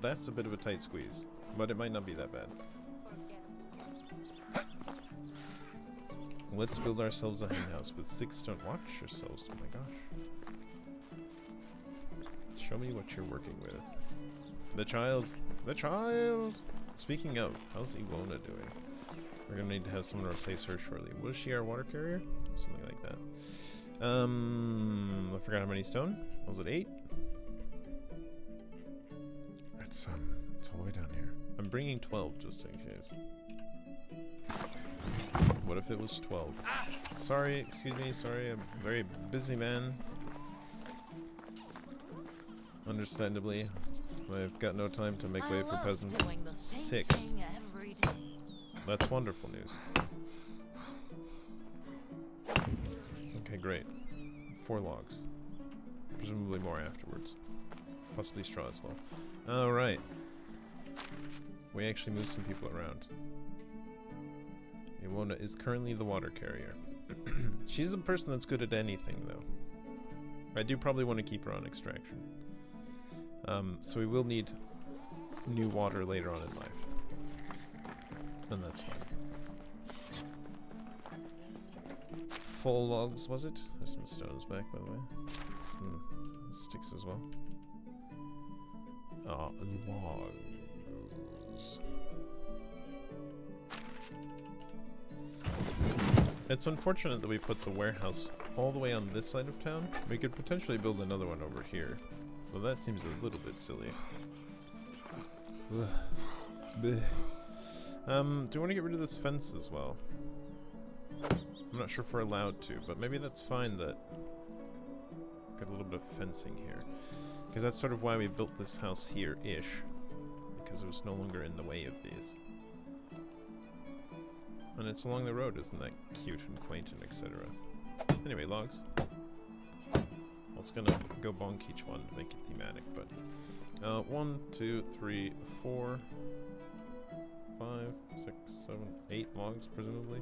That's a bit of a tight squeeze, but it might not be that bad. Let's build ourselves a hen house with 6 stone. Watch yourselves, oh my gosh. Show me what you're working with. The child! The child! Speaking of, how's Iwona doing? We're gonna need to have someone replace her shortly. Was she our water carrier? Something like that. I forgot how many stone. Was it 8? It's all the way down here. I'm bringing 12 just in case. What if it was 12? Sorry, excuse me, sorry, I'm a very busy man. Understandably, I've got no time to make way for peasants. 6. Every day. That's wonderful news. Okay, great. 4 logs. Presumably more afterwards. Possibly straw as well. Alright. We actually moved some people around. Iwona is currently the water carrier. She's a person that's good at anything, though. I do probably want to keep her on extraction. So we will need new water later on in life. And that's fine. Full logs, was it? There's some stones back, by the way. Some sticks as well. Logs. It's unfortunate that we put the warehouse all the way on this side of town. We could potentially build another one over here. Well, that seems a little bit silly. Do you want to get rid of this fence as well? I'm not sure if we're allowed to, but maybe that's fine that... Got a little bit of fencing here. Because that's sort of why we built this house here-ish. Because it was no longer in the way of these. And it's along the road, isn't that cute and quaint and etc. Anyway, logs. I was gonna go bonk each one to make it thematic, but 1, 2, 3, 4, 5, 6, 7, 8 logs, presumably.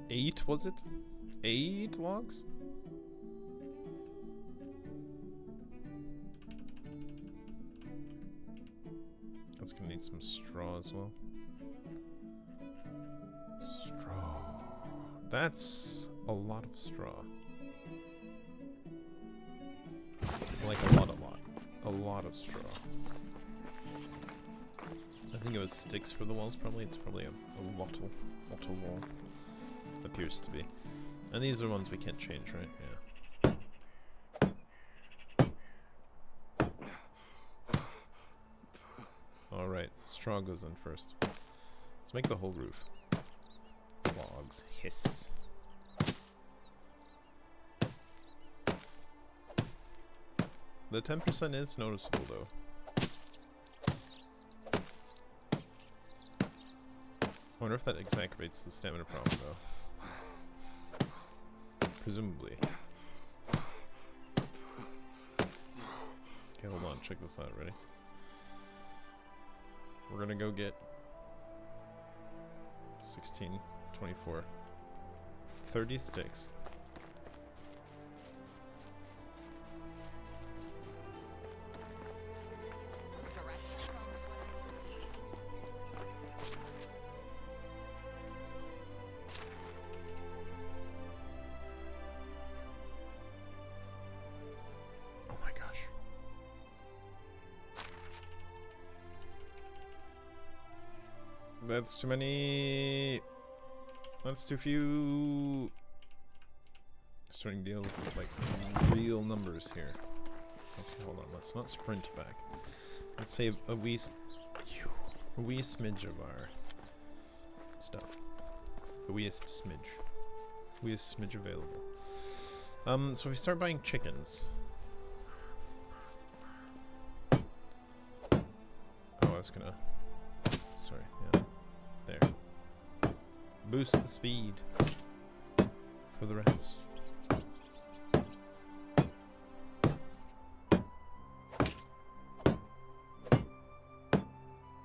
Eight, was it? 8 logs? That's gonna need some straw as well. Straw. That's a lot of straw. Like a lot. A lot of straw. I think it was sticks for the walls, probably. It's probably a wattle wall. Appears to be. And these are ones we can't change, right? Yeah. Alright, straw goes in first. Let's make the whole roof. Logs. Hiss. The 10% is noticeable, though. I wonder if that exacerbates the stamina problem, though. Presumably. Okay, hold on. Check this out. Ready? We're gonna go get 16, 24, 30 sticks. That's too many. That's too few. Starting to deal with like real numbers here. Okay, hold on. Let's not sprint back. Let's save a wee smidge of our stuff. The weest smidge. Weest smidge available. So we start buying chickens. Oh, I was gonna. Sorry. Yeah. There. boost the speed for the rest.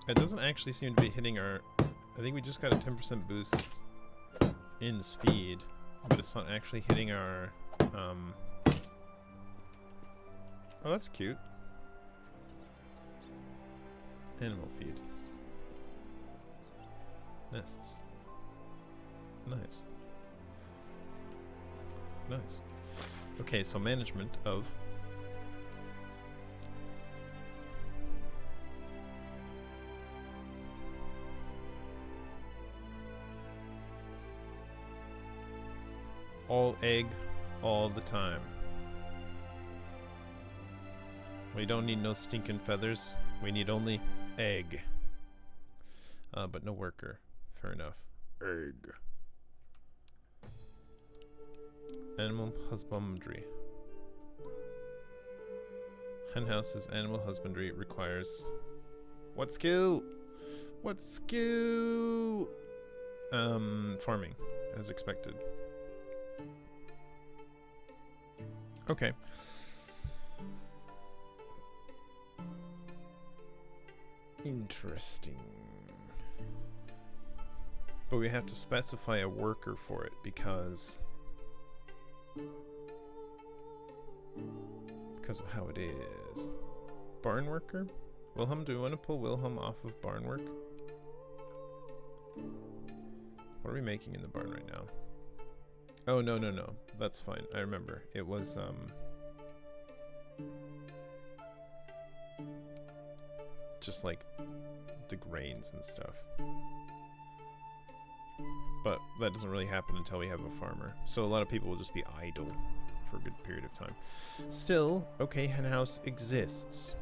It doesn't actually seem to be hitting our... I think we just got a 10% boost in speed, but it's not actually hitting our... Oh, that's cute. Animal feed. Nests. Nice. Nice. Okay, so management of... all egg, all the time. We don't need no stinking feathers. We need only egg. But no worker. Fair enough. Egg. Animal husbandry. Henhouse's animal husbandry requires... What skill? What skill? Farming, as expected. Okay. Interesting. But we have to specify a worker for it because of how it is. Barn worker? Wilhelm, do we want to pull Wilhelm off of barn work? What are we making in the barn right now? Oh, no. That's fine. I remember. It was, just like the grains and stuff. But that doesn't really happen until we have a farmer. So a lot of people will just be idle for a good period of time. Still, okay, hen house exists.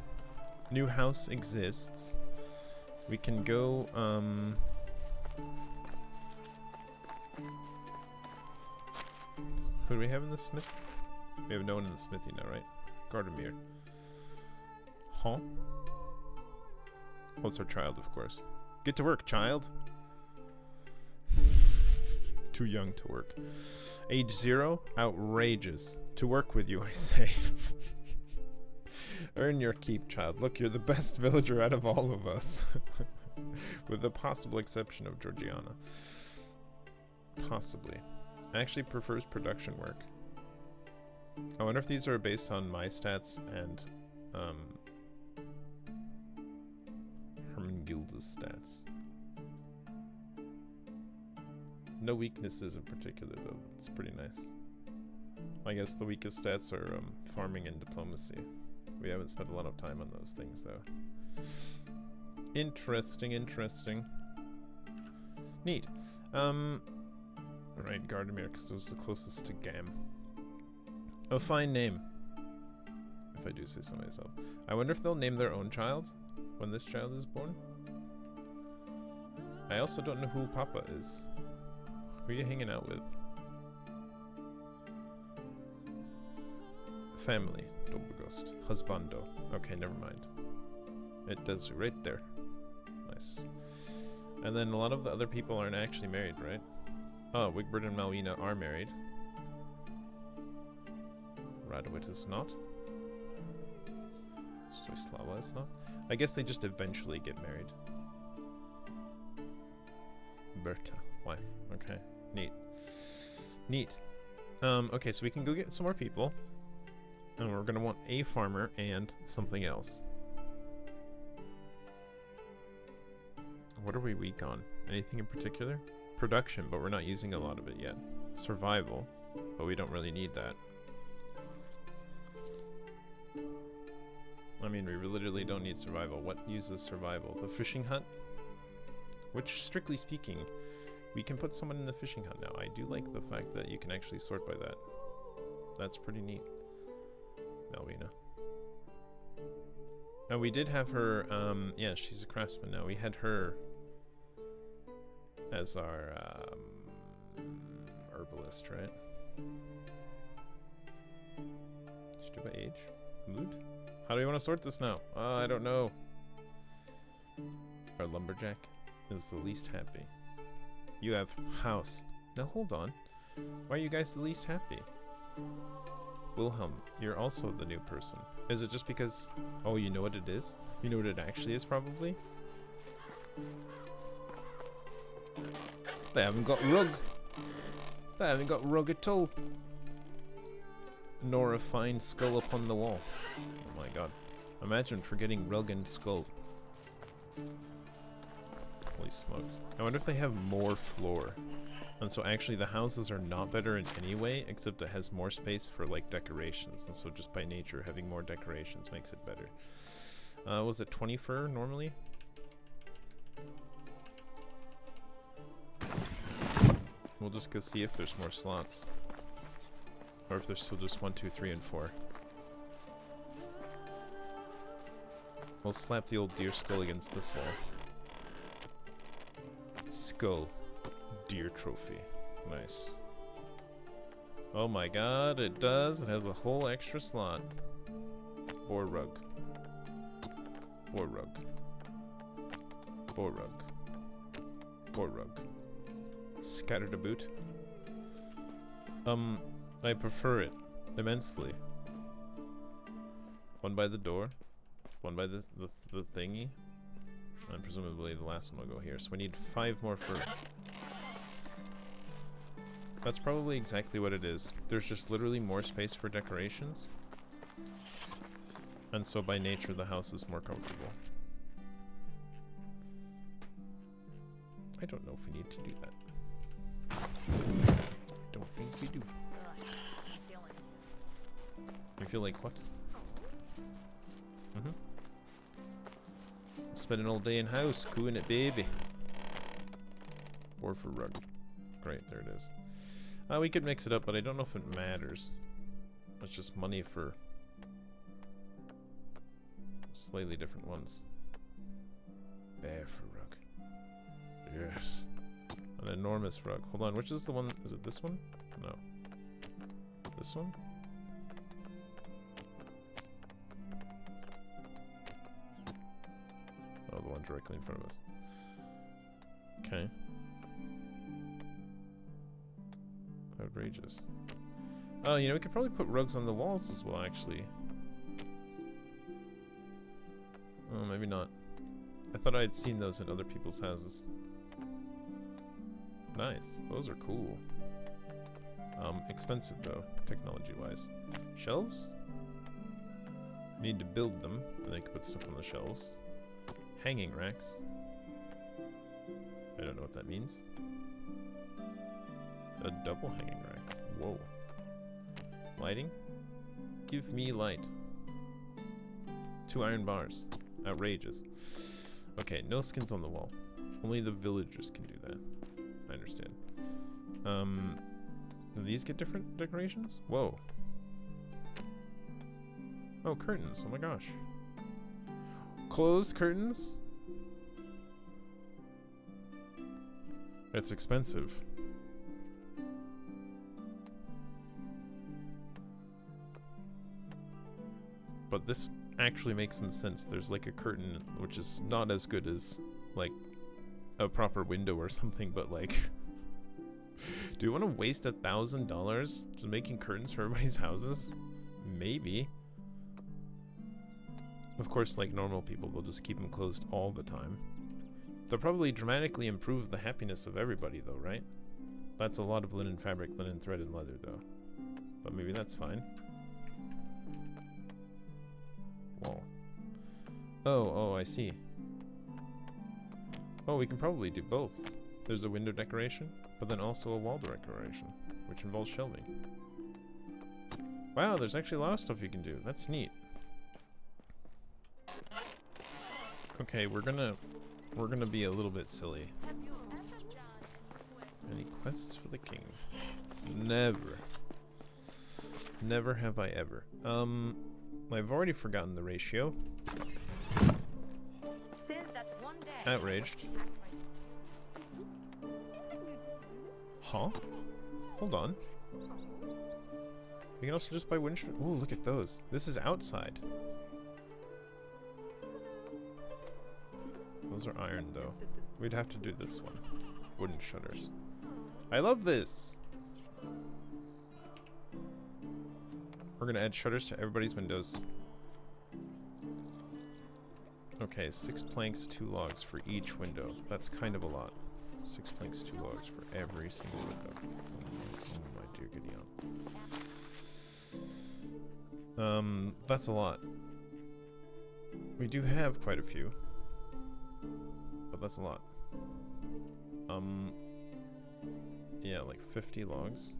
New house exists. We can go, who do we have in the smith? We have no one in the smithy now, right? Gardemir. Huh? Well, it's our child, of course. Get to work, child. Too young to work. Age 0? Outrageous. To work with you, I say. Earn your keep, child. Look, you're the best villager out of all of us. With the possible exception of Georgiana. Possibly. Actually prefers production work. I wonder if these are based on my stats and Hermengilda's stats. No weaknesses in particular though. It's pretty nice. I guess the weakest stats are farming and diplomacy. We haven't spent a lot of time on those things though. Interesting. Neat. Right, Gardemir, because it was the closest to Gam. A fine name, if I do say so myself. I wonder if they'll name their own child when this child is born. I also don't know who Papa is. Who are you hanging out with? Family, Doberghost. Husbando. Okay, never mind. It does right there. Nice. And then a lot of the other people aren't actually married, right? Oh, Wigbert and Malwina are married. Radowit is not. Stoislava is not. I guess they just eventually get married. Berta, wife. Okay, neat. Okay, so we can go get some more people. And we're gonna want a farmer and something else. What are we weak on? Anything in particular? Production, but we're not using a lot of it yet. Survival, but we don't really need that. I mean, we literally don't need survival. What uses survival? The fishing hut? Which, strictly speaking, we can put someone in the fishing hut now. I do like the fact that you can actually sort by that. That's pretty neat. Malwina. And we did have her, yeah, she's a craftsman now. We had her as our herbalist, right? Should do by age? Mood? How do we want to sort this now? I don't know. Our lumberjack is the least happy. You have house. Now hold on. Why are you guys the least happy? Wilhelm, you're also the new person. Is it just because... Oh, you know what it is? You know what it actually is, probably? They haven't got rug. They haven't got rug at all. Nor a fine skull upon the wall. Oh my god. Imagine forgetting rug and skull. Holy smokes. I wonder if they have more floor. And so actually the houses are not better in any way, except it has more space for like decorations. And so just by nature, having more decorations makes it better. Was it 20 fur normally? We'll just go see if there's more slots. Or if there's still just 1, 2, 3, and 4. We'll slap the old deer skull against this wall. Skull. Deer trophy. Nice. Oh my god, it does. It has a whole extra slot. Boar rug. Boar rug. Boar rug. Boar rug. Scattered a boot. I prefer it immensely. One by the door, one by the thingy, and presumably the last one will go here. So we need 5 more fur. That's probably exactly what it is. There's just literally more space for decorations, and so by nature the house is more comfortable. I don't know if we need to do that. I don't think we do. You feel like what? Mm-hmm. Spending all day in house, cooing it, baby. Or for rug. Great, there it is. We could mix it up, but I don't know if it matters. It's just money for slightly different ones. Bear for rug. Yes. An enormous rug. Hold on, which is the one? Is it this one? No. This one? Oh, the one directly in front of us. Okay. Outrageous. Oh, you know, we could probably put rugs on the walls as well, actually. Oh, maybe not. I thought I had seen those in other people's houses. Nice. Those are cool. Expensive, though, technology-wise. Shelves? Need to build them, and they can put stuff on the shelves. Hanging racks. I don't know what that means. A double hanging rack. Whoa. Lighting? Give me light. 2 iron bars. Outrageous. Okay, no skins on the wall. Only the villagers can do that. I understand. Do these get different decorations? Whoa. Oh, curtains. Oh my gosh. Closed curtains? It's expensive. But this actually makes some sense. There's like a curtain which is not as good as like a proper window or something, but like do you want to waste $1,000 just making curtains for everybody's houses? Maybe. Of course, like normal people, they'll just keep them closed all the time. They'll probably dramatically improve the happiness of everybody though, right? That's a lot of linen fabric, linen thread, and leather though. But maybe that's fine. Wall. Oh, I see. Oh, we can probably do both. There's a window decoration, but then also a wall decoration, which involves shelving. Wow, there's actually a lot of stuff you can do. That's neat. Okay, we're gonna be a little bit silly. Any quests for the king? Never. Never have I ever. I've already forgotten the ratio. Outraged. Huh? Hold on. We can also just buy wind. Ooh, look at those. This is outside. Those are iron, though. We'd have to do this one. wooden shutters. I love this! We're gonna add shutters to everybody's windows. Okay, 6 planks, 2 logs for each window. That's kind of a lot. 6 planks, 2 logs for every single window. Oh my dear Gideon. That's a lot. We do have quite a few. But that's a lot. Yeah, like 50 logs.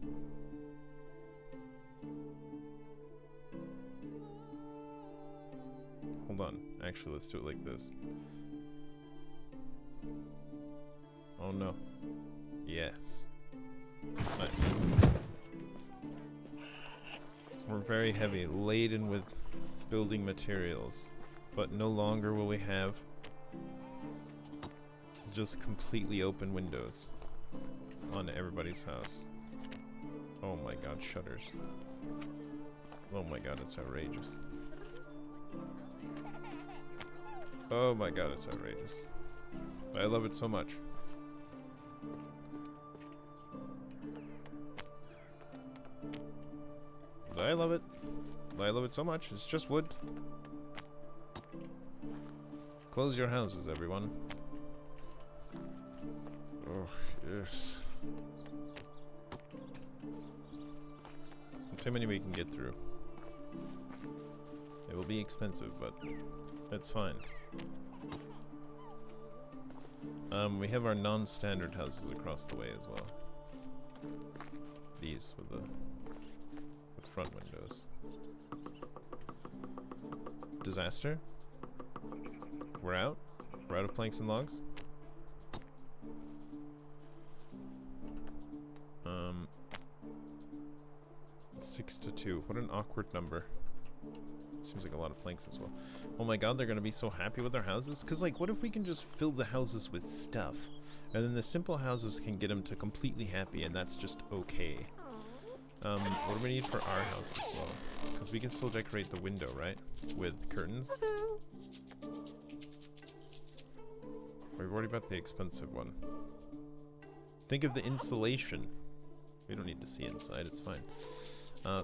Hold on. Actually, let's do it like this. Oh no. Yes. Nice. We're very heavy, laden with building materials. But no longer will we have just completely open windows on everybody's house. Oh my god, shutters. Oh my god, it's outrageous. Oh my god, it's outrageous. I love it so much. I love it. I love it so much. It's just wood. Close your houses, everyone. Oh, yes. Let's see how many we can get through. It will be expensive, but it's fine. We have our non-standard houses across the way as well. These with front windows. Disaster. We're out. We're out of planks and logs. 6 to 2. What an awkward number. Seems like a lot of planks as well. Oh my god, they're gonna be so happy with their houses. Cause like, what if we can just fill the houses with stuff, and then the simple houses can get them to completely happy, and that's just okay. What do we need for our house as well? Because we can still decorate the window, right? With curtains. We've already got the expensive one. Think of the insulation. We don't need to see inside, it's fine.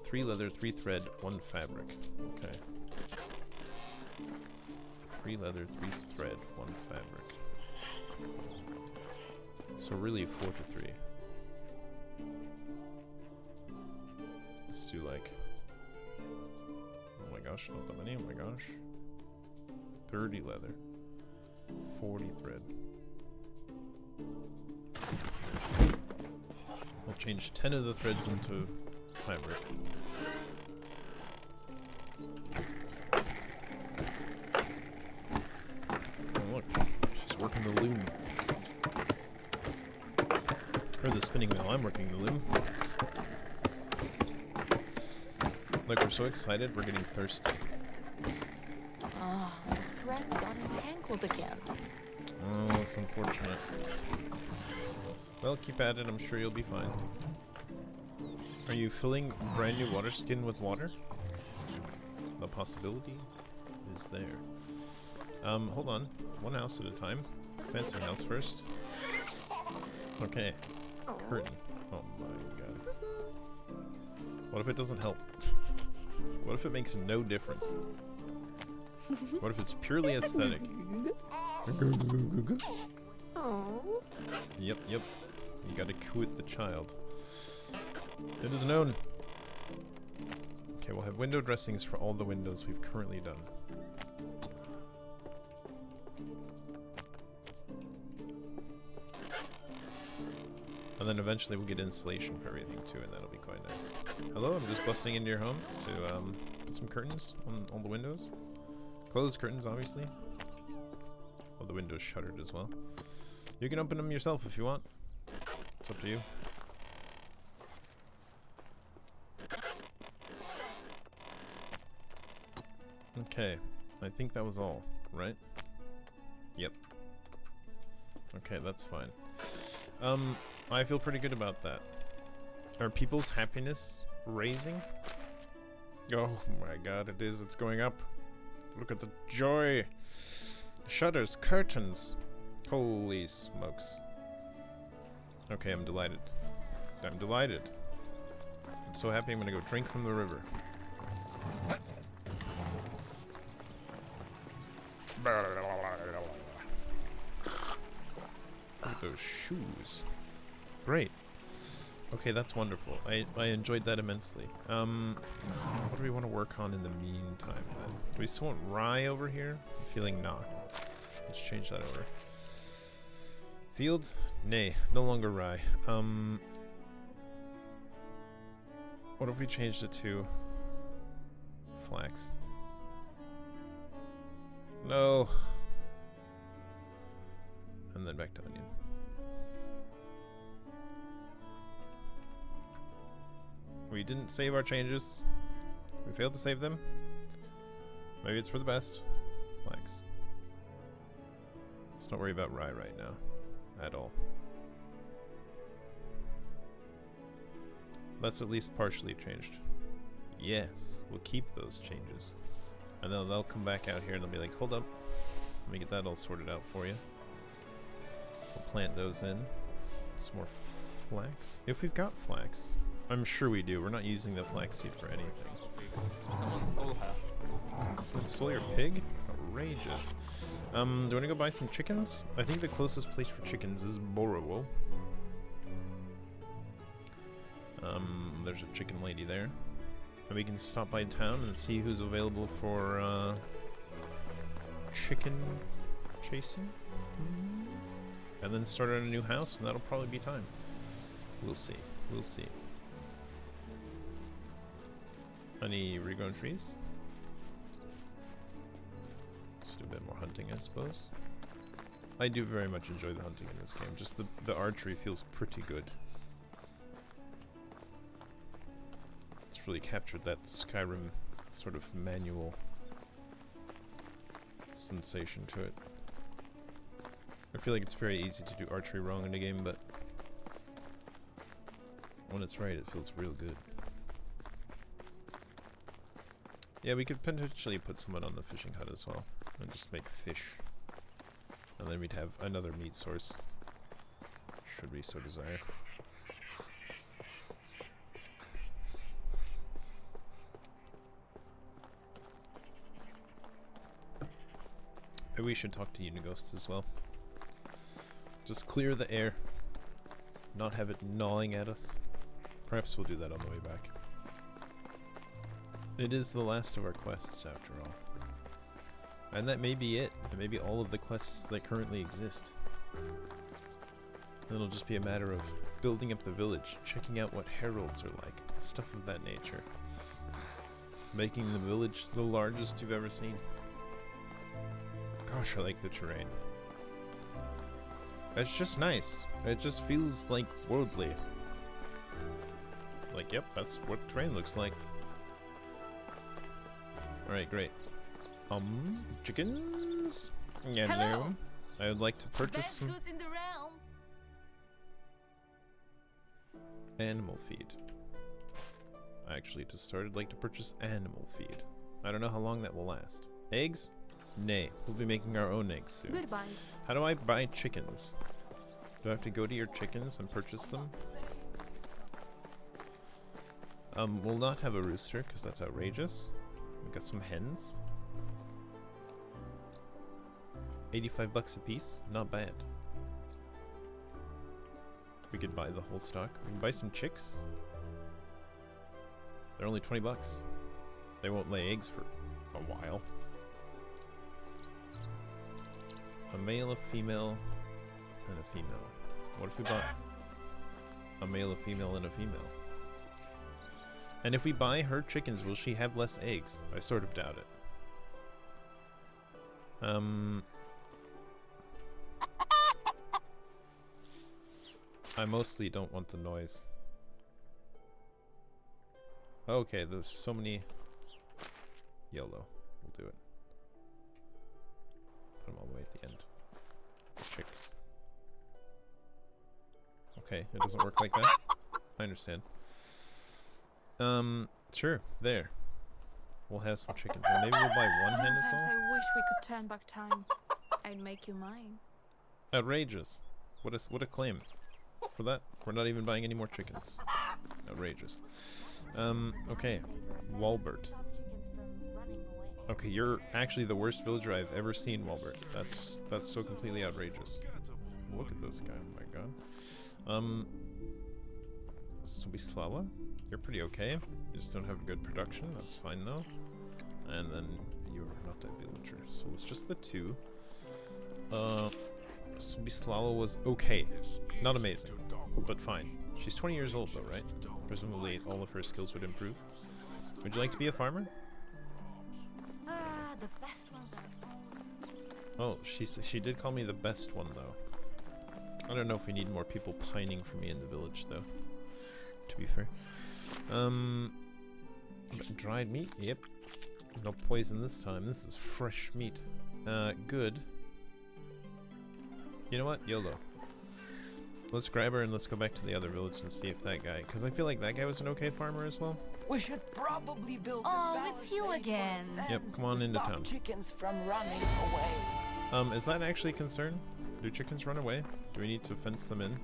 3 leather, 3 thread, 1 fabric. Okay. 3 leather, 3 thread, 1 fabric. So really 4 to 3. Let's do like... Oh my gosh, not that many, oh my gosh. 30 leather. 40 thread. We'll change 10 of the threads into fabric. Oh look, she's working the loom. Or the spinning wheel, I'm working the loom. Look, we're so excited, we're getting thirsty. Ah, the threads got entangled again. Oh, that's unfortunate. Well, keep at it, I'm sure you'll be fine. Are you filling brand new water skin with water? The possibility is there. Hold on. One house at a time. Fancy house first. Okay. Curtain. Oh my god. What if it doesn't help? What if it makes no difference? What if it's purely aesthetic? Yep, yep. You gotta quit the child. It is known. Okay, we'll have window dressings for all the windows we've currently done. And then eventually we'll get insulation for everything too, and that'll be quite nice. Hello, I'm just busting into your homes to put some curtains on all the windows. Closed curtains, obviously. Well, the window's shuttered as well. You can open them yourself if you want. It's up to you. Okay, I think that was all, right? Yep. Okay, that's fine. I feel pretty good about that. Are people's happiness raising? Oh my god, it is. It's going up. Look at the joy. Shutters, curtains. Holy smokes. Okay, I'm delighted. I'm delighted. I'm so happy I'm gonna go drink from the river. Look at those shoes. Great. Okay, that's wonderful. I enjoyed that immensely. What do we want to work on in the meantime then? Do we still want rye over here? I'm feeling not. Let's change that over. Field? Nay, no longer rye. What if we changed it to flax? No. And then back to onion. We didn't save our changes. We failed to save them. Maybe it's for the best. Flax. Let's not worry about rye right now. At all. That's at least partially changed. Yes, we'll keep those changes. And then they'll come back out here and they'll be like, hold up. Let me get that all sorted out for you. We'll plant those in. Some more flax. If we've got flax. I'm sure we do. We're not using the flaxseed for anything. Someone stole her. Someone stole your pig? Outrageous. Do you want to go buy some chickens? I think the closest place for chickens is Borowo. There's a chicken lady there. And we can stop by town and see who's available for chicken chasing. And then start on a new house, and that'll probably be time. We'll see. We'll see. Any regrown trees? Just do a bit more hunting, I suppose. I do very much enjoy the hunting in this game. Just the archery feels pretty good. It's really captured that Skyrim sort of manual sensation to it. I feel like it's very easy to do archery wrong in a game, but when it's right, it feels real good. Yeah, we could potentially put someone on the fishing hut as well, and just make fish. And then we'd have another meat source, should we so desire. Maybe we should talk to Unighost as well. Just clear the air, not have it gnawing at us. Perhaps we'll do that on the way back. It is the last of our quests, after all. And that may be it. It may be all of the quests that currently exist. It'll just be a matter of building up the village, checking out what heralds are like, stuff of that nature. Making the village the largest you've ever seen. Gosh, I like the terrain. It's just nice. It just feels like worldly. Like, yep, that's what terrain looks like. Alright, great. Chickens? Yeah, Hello. I would like to purchase Best some goods in the realm. animal feed. Actually, to start, I'd like to purchase animal feed. I don't know how long that will last. Eggs? Nay, we'll be making our own eggs soon. Goodbye. How do I buy chickens? Do I have to go to your chickens and purchase them? We'll not have a rooster, because that's outrageous. We got some hens. 85 bucks a piece? Not bad. We could buy the whole stock. We can buy some chicks. They're only 20 bucks. They won't lay eggs for a while. A male, a female, and a female. What if we bought a male, a female, and a female? And if we buy her chickens, will she have less eggs? I sort of doubt it. I mostly don't want the noise. Okay, there's so many. YOLO. We'll do it. Put them all the way at the end. Chicks. Okay, it doesn't work like that. I understand. Sure, there. We'll have some chickens. And maybe we'll buy one hen as Sometimes well? I wish we could turn back time. I'd make you mine. Outrageous. What a claim. for that. We're not even buying any more chickens. Outrageous. Okay. Walbert. Okay, you're actually the worst villager I've ever seen, Walbert. That's so completely outrageous. Look at this guy, oh my god. Subislawa, you're pretty okay. You just don't have good production, that's fine though. And then you're not a villager, so it's just the two. Subislawa was okay. Not amazing, but fine. She's 20 years old though, right? Presumably all of her skills would improve. Would you like to be a farmer? The best ones are. Oh, she did call me the best one though. I don't know if we need more people pining for me in the village though, to be fair. Dried meat? Yep. No poison this time. This is fresh meat. Good. You know what? YOLO. Let's grab her and let's go back to the other village and see if that guy... Because I feel like that guy was an okay farmer as well. We should probably build. Oh, it's you again. Yep, come on into town. Chickens from running away. Is that actually a concern? Do chickens run away? Do we need to fence them in?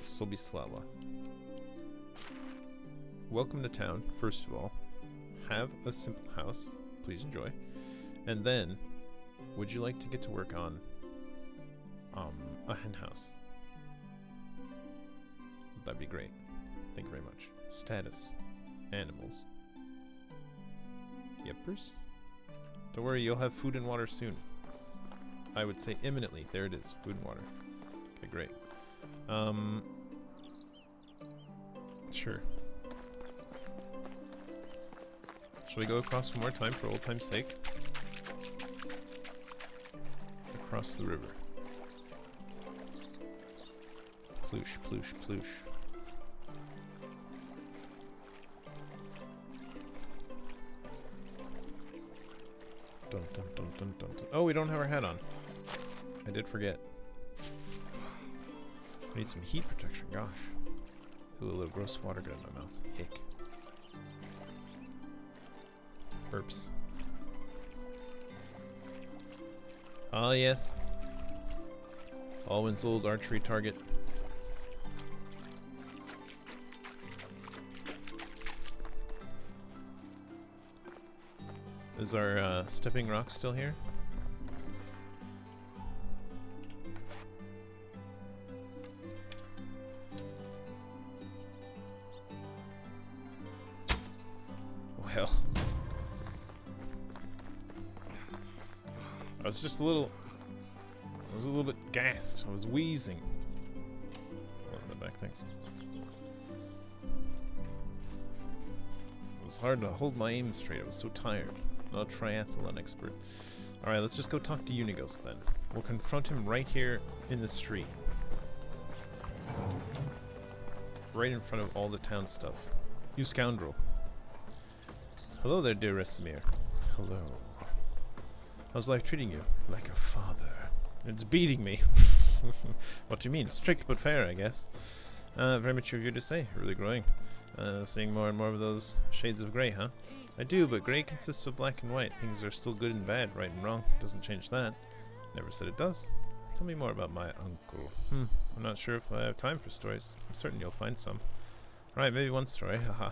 Sobislava. Welcome to town, first of all. Have a simple house. Please enjoy. And then, would you like to get to work on a hen house? That'd be great. Thank you very much. Status. Animals. Yepers? Don't worry, you'll have food and water soon. I would say imminently. There it is. Food and water. Okay, great. Sure. Shall we go across one more time for old time's sake? Across the river. Ploosh, ploosh, ploosh. Dun, dun, dun, dun, dun, dun. Oh, we don't have our hat on. I did forget. I need some heat protection, gosh. Ooh, a little gross water got in my mouth. Ick. Burps. Ah, yes. Alwyn's old archery target. Is our stepping rock still here? Well, I was just a little bit gassed. I was wheezing. Oh, in the back, thanks. It was hard to hold my aim straight. I was so tired. Not a triathlon expert. Alright, let's just go talk to Unigos then. We'll confront him right here in the street. Right in front of all the town stuff. You scoundrel. Hello there, dear Resimir. Hello. How's life treating you? Like a father. It's beating me. What do you mean? Strict but fair, I guess. Very mature of you to say. Really growing. Seeing more and more of those shades of grey, huh? I do, but grey consists of black and white. Things are still good and bad, right and wrong. Doesn't change that. Never said it does. Tell me more about my uncle. I'm not sure if I have time for stories. I'm certain you'll find some. Right, maybe one story. Haha.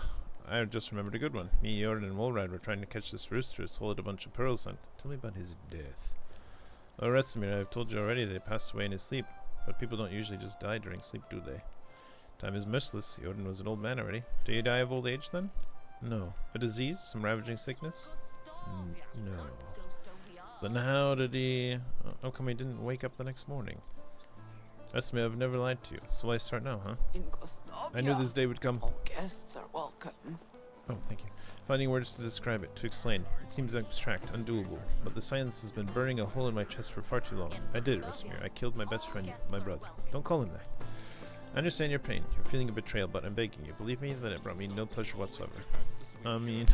I just remembered a good one. Me, Jordan, and Wolrad were trying to catch this rooster who swallowed a bunch of pearls on. Tell me about his death. Oh, Resimir, I've told you already that he passed away in his sleep. But people don't usually just die during sleep, do they? Time is merciless. Jordan was an old man already. Did he die of old age then? No. A disease? Some ravaging sickness? No. Then how did he... How come he didn't wake up the next morning? That's me, I've never lied to you. So why start now, huh? In Gustavia, I knew this day would come. all guests are welcome. Oh, thank you. Finding words to describe it, to explain. It seems abstract, undoable, but the silence has been burning a hole in my chest for far too long. I did it, Resimir. I killed my best friend, my brother. Don't call him that. I understand your pain. You're feeling a betrayal, but I'm begging you. Believe me that it brought me no pleasure whatsoever. I mean...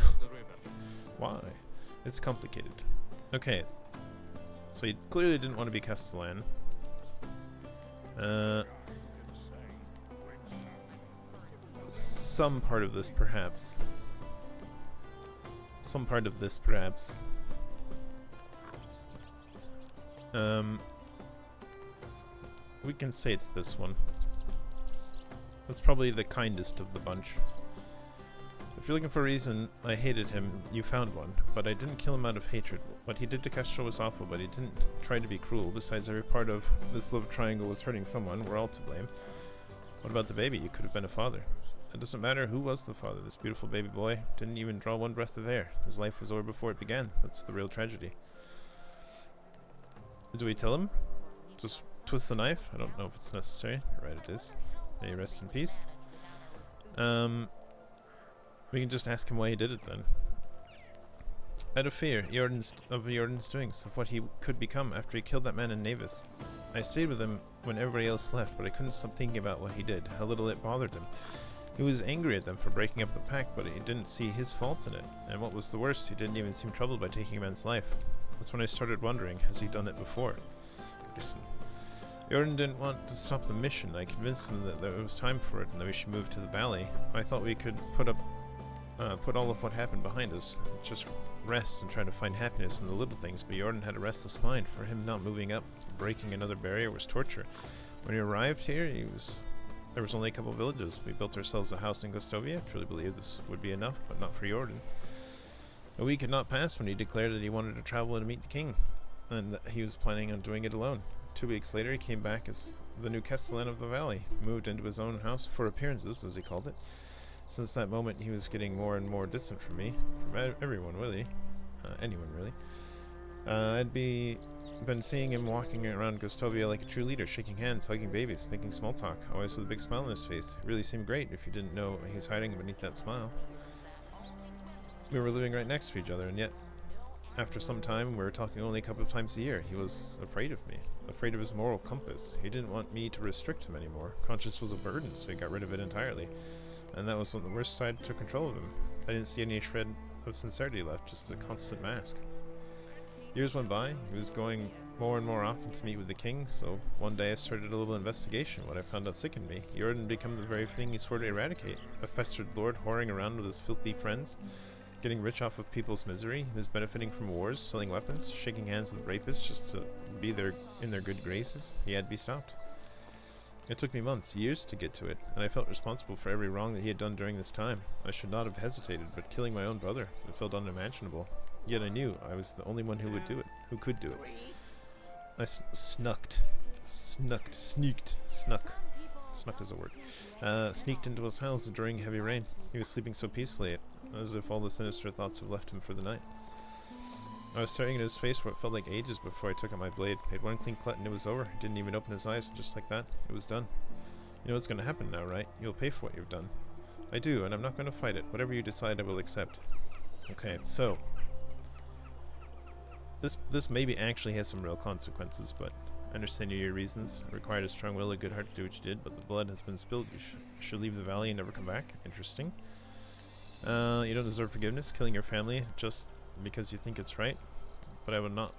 why? It's complicated. Okay. So he clearly didn't want to be Castellan. Some part of this, perhaps. Some part of this, perhaps. We can say it's this one. That's probably the kindest of the bunch. If you're looking for a reason I hated him, you found one. But I didn't kill him out of hatred. What he did to Castro was awful, but he didn't try to be cruel. Besides, every part of this love triangle was hurting someone. We're all to blame. What about the baby? You could have been a father. It doesn't matter who was the father. This beautiful baby boy didn't even draw one breath of air. His life was over before it began. That's the real tragedy. Do we tell him? Just twist the knife? I don't know if it's necessary. Right, it is. May he rest in peace. We can just ask him why he did it then. Out of fear of Jordan's doings, of what he could become after he killed that man in Navis. I stayed with him when everybody else left, but I couldn't stop thinking about what he did, how little it bothered him. He was angry at them for breaking up the pact, but he didn't see his fault in it. And what was the worst, he didn't even seem troubled by taking a man's life. That's when I started wondering, has he done it before? Listen. Jordan didn't want to stop the mission. I convinced him that there was time for it and that we should move to the valley. I thought we could put all of what happened behind us. Just rest and try to find happiness in the little things, but Jordan had a restless mind. For him, not moving up, breaking another barrier was torture. When he arrived here, there was only a couple villages. We built ourselves a house in Gostovia. Truly believed this would be enough, but not for Jordan. A week had not passed when he declared that he wanted to travel and meet the king, and that he was planning on doing it alone. 2 weeks later, he came back as the new Castellan of the valley, moved into his own house for appearances, as he called it. Since that moment, he was getting more and more distant from me, from everyone really, anyone really. I'd been seeing him walking around Gostovia like a true leader, shaking hands, hugging babies, making small talk, always with a big smile on his face. It really seemed great if you didn't know what he was hiding beneath that smile. We were living right next to each other, and yet, after some time, we were talking only a couple of times a year. He was afraid of me, afraid of his moral compass. He didn't want me to restrict him anymore. Conscience was a burden, so he got rid of it entirely. And that was when the worst side took control of him. I didn't see any shred of sincerity left, just a constant mask. Years went by. He was going more and more often to meet with the king, so one day I started a little investigation. What I found out sickened me. Jordan had become the very thing he swore to eradicate. A festered lord whoring around with his filthy friends, getting rich off of people's misery. He was benefiting from wars, selling weapons, shaking hands with rapists just to be in their good graces. He had to be stopped. It took me months, years to get to it, and I felt responsible for every wrong that he had done during this time. I should not have hesitated, but killing my own brother, it felt unimaginable. Yet I knew I was the only one who would do it, who could do it. I snuck is a word, sneaked into his house during heavy rain. He was sleeping so peacefully, as if all the sinister thoughts had left him for the night. I was staring at his face for what felt like ages before I took out my blade. Made one clean cut and it was over. He didn't even open his eyes, just like that, it was done. You know what's gonna happen now, right? You'll pay for what you've done. I do, and I'm not gonna fight it. Whatever you decide, I will accept. Okay, so this maybe actually has some real consequences, but I understand your reasons. It required a strong will, a good heart to do what you did, but the blood has been spilled. You should leave the valley and never come back. Interesting. You don't deserve forgiveness, killing your family just because you think it's right. But I will not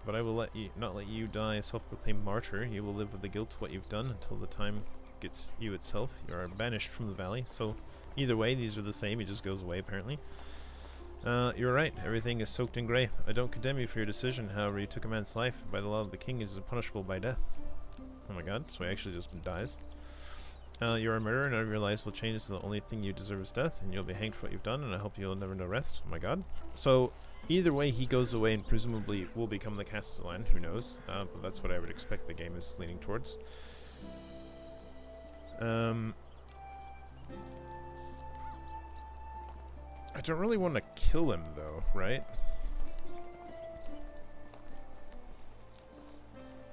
let you die a self-proclaimed martyr. You will live with the guilt of what you've done until the time gets you itself. You are banished from the valley. So either way, these are the same. He just goes away apparently. You're right. Everything is soaked in grey. I don't condemn you for your decision. However, you took a man's life. By the law of the king, it is punishable by death. Oh my god. So he actually just dies. You're a murderer, and none of your lives will change, so the only thing you deserve is death, and you'll be hanged for what you've done, and I hope you'll never know rest. Oh my god. So, either way, he goes away and presumably will become the Castellan, who knows, but that's what I would expect the game is leaning towards. I don't really want to kill him, though, right?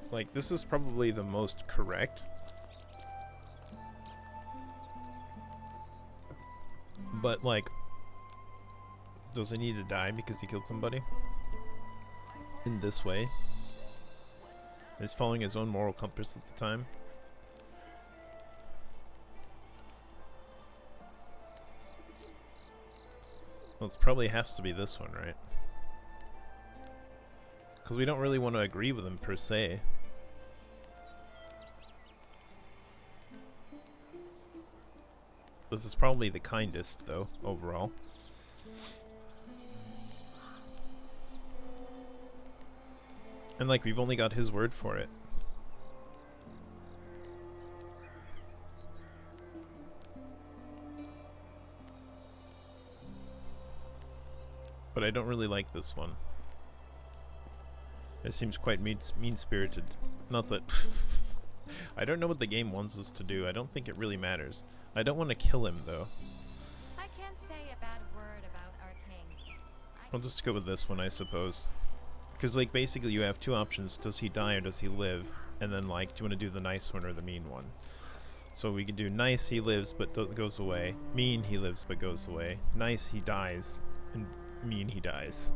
Like, this is probably the most correct. But, like, does he need to die because he killed somebody? In this way? He's following his own moral compass at the time. Well, it probably has to be this one, right? Because we don't really want to agree with him, per se. This is probably the kindest, though, overall. And, like, we've only got his word for it. But I don't really like this one. It seems quite mean-spirited. Not that... I don't know what the game wants us to do. I don't think it really matters. I don't want to kill him, though. I can't say a bad word about our king. I'll just go with this one, I suppose. Because, like, basically you have two options. Does he die or does he live? And then, like, do you want to do the nice one or the mean one? So we can do nice, he lives but goes away. Mean, he lives but goes away. Nice, he dies. And mean, he dies.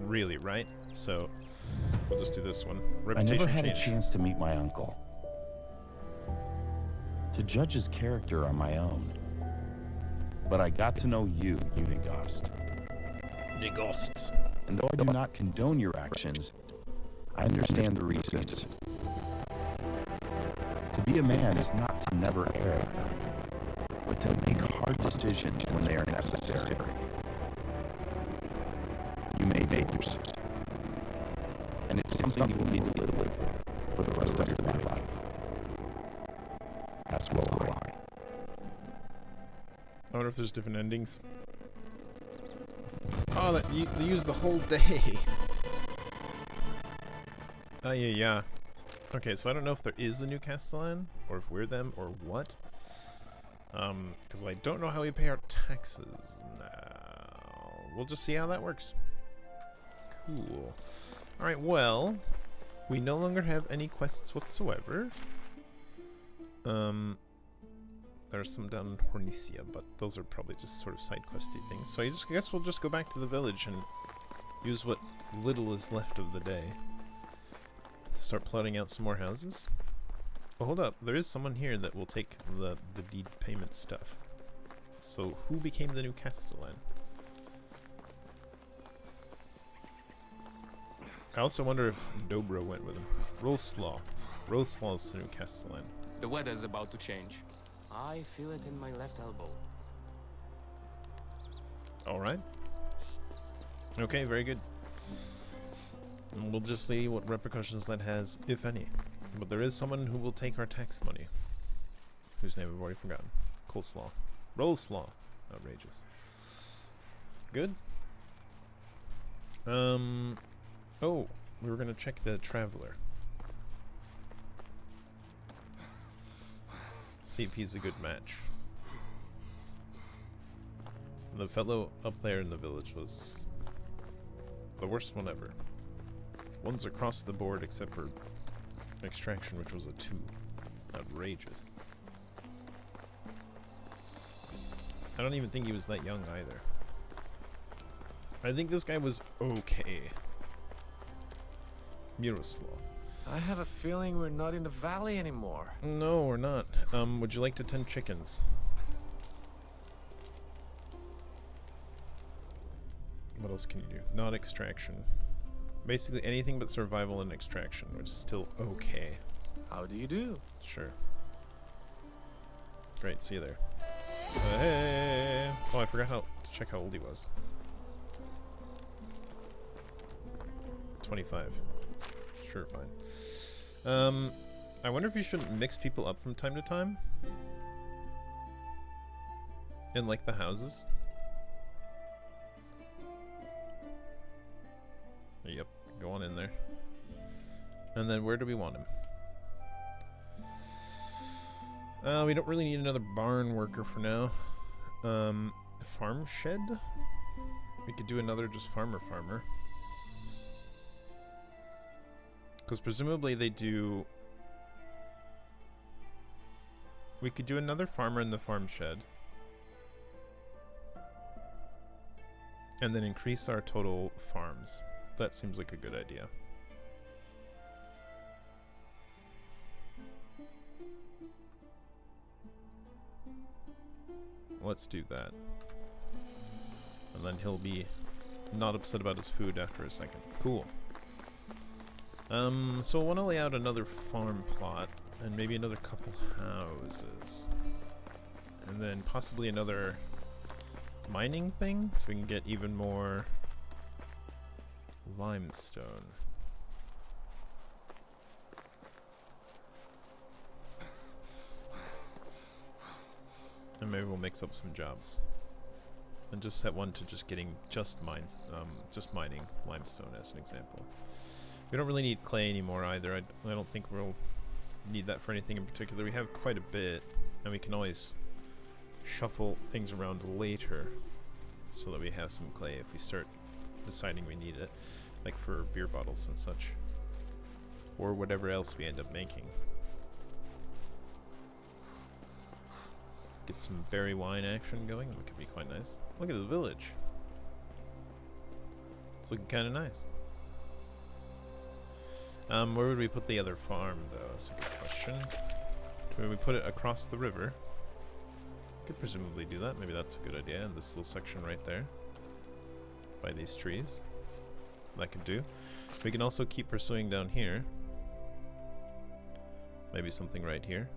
Really, right? So, we'll just do this one. I never Reputation had a change. chance to meet my uncle. To judge his character on my own. But I got to know you, Unigost. Negost. And though I do not condone your actions, I understand the reasons. To be a man is not to never err, but to make hard decisions when they are necessary. You may make yours. And it's something you will need to live with for the rest of your life. As will I. I wonder if there's different endings. Oh, that they use the whole day. Yeah. Okay, so I don't know if there is a new Castellan, or if we're them, or what. Because I don't know how we pay our taxes now. We'll just see how that works. Cool. Alright, well, we no longer have any quests whatsoever. There's some down in Hornicia, but those are probably just sort of side questy things. So I guess we'll just go back to the village and use what little is left of the day to start plotting out some more houses. Well, hold up. There is someone here that will take the deed payment stuff. So who became the new Castellan? I also wonder if Dobro went with him. Roslaw. Roslaw's the new Castellan. The weather's about to change. I feel it in my left elbow. Alright. Okay, very good. And we'll just see what repercussions that has, if any. But there is someone who will take our tax money. Whose name I've already forgotten. Coleslaw. Roleslaw. Outrageous. Good. Oh, we were gonna check the Traveler. See if he's a good match. The fellow up there in the village was the worst one ever. One's across the board except for extraction, which was a 2. Outrageous. I don't even think he was that young either. I think this guy was okay. Miroslav. I have a feeling we're not in the valley anymore. No, we're not. Would you like to tend chickens? What else can you do? Not extraction. Basically anything but survival and extraction, which is still okay. How do you do? Sure. Great, see you there. Hey! Oh, I forgot to check how old he was. 25. Sure, fine. I wonder if you shouldn't mix people up from time to time? In, like, the houses? Yep, go on in there. And then where do we want him? We don't really need another barn worker for now. Farm shed? We could do another just farmer. Because presumably they do... We could do another farmer in the farm shed. And then increase our total farms. That seems like a good idea. Let's do that. And then he'll be not upset about his food after a second. Cool. So I want to lay out another farm plot and maybe another couple houses. And then possibly another mining thing so we can get even more limestone. And maybe we'll mix up some jobs. And just set one to just getting just mining limestone as an example. We don't really need clay anymore either. I don't think we'll need that for anything in particular. We have quite a bit, and we can always shuffle things around later so that we have some clay if we start deciding we need it, like for beer bottles and such, or whatever else we end up making. Get some berry wine action going. That could be quite nice. Look at the village. It's looking kind of nice. Where would we put the other farm, though? That's a good question. Where we put it across the river? Could presumably do that. Maybe that's a good idea. In this little section right there, by these trees, that could do. We can also keep pursuing down here. Maybe something right here.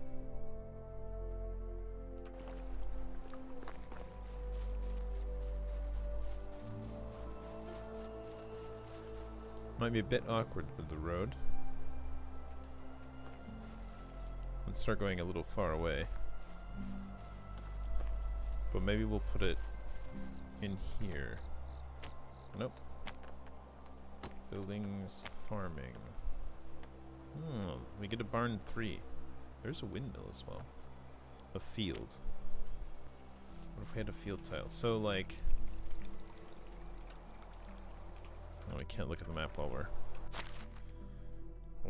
Might be a bit awkward with the road. And start going a little far away. But maybe we'll put it in here. Nope. Buildings, farming. Hmm, we get a barn 3. There's a windmill as well. A field. What if we had a field tile? So like... Oh, we can't look at the map while we're...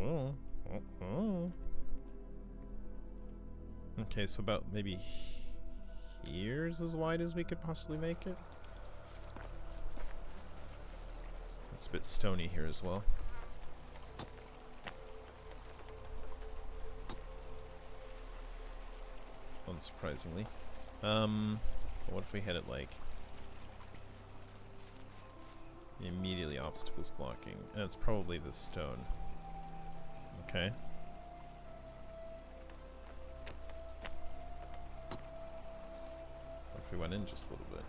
Oh, oh, oh. Okay, so about maybe here's as wide as we could possibly make it. It's a bit stony here as well. Unsurprisingly. What if we had it like... immediately obstacles blocking, and it's probably the stone. Okay. What if we went in just a little bit?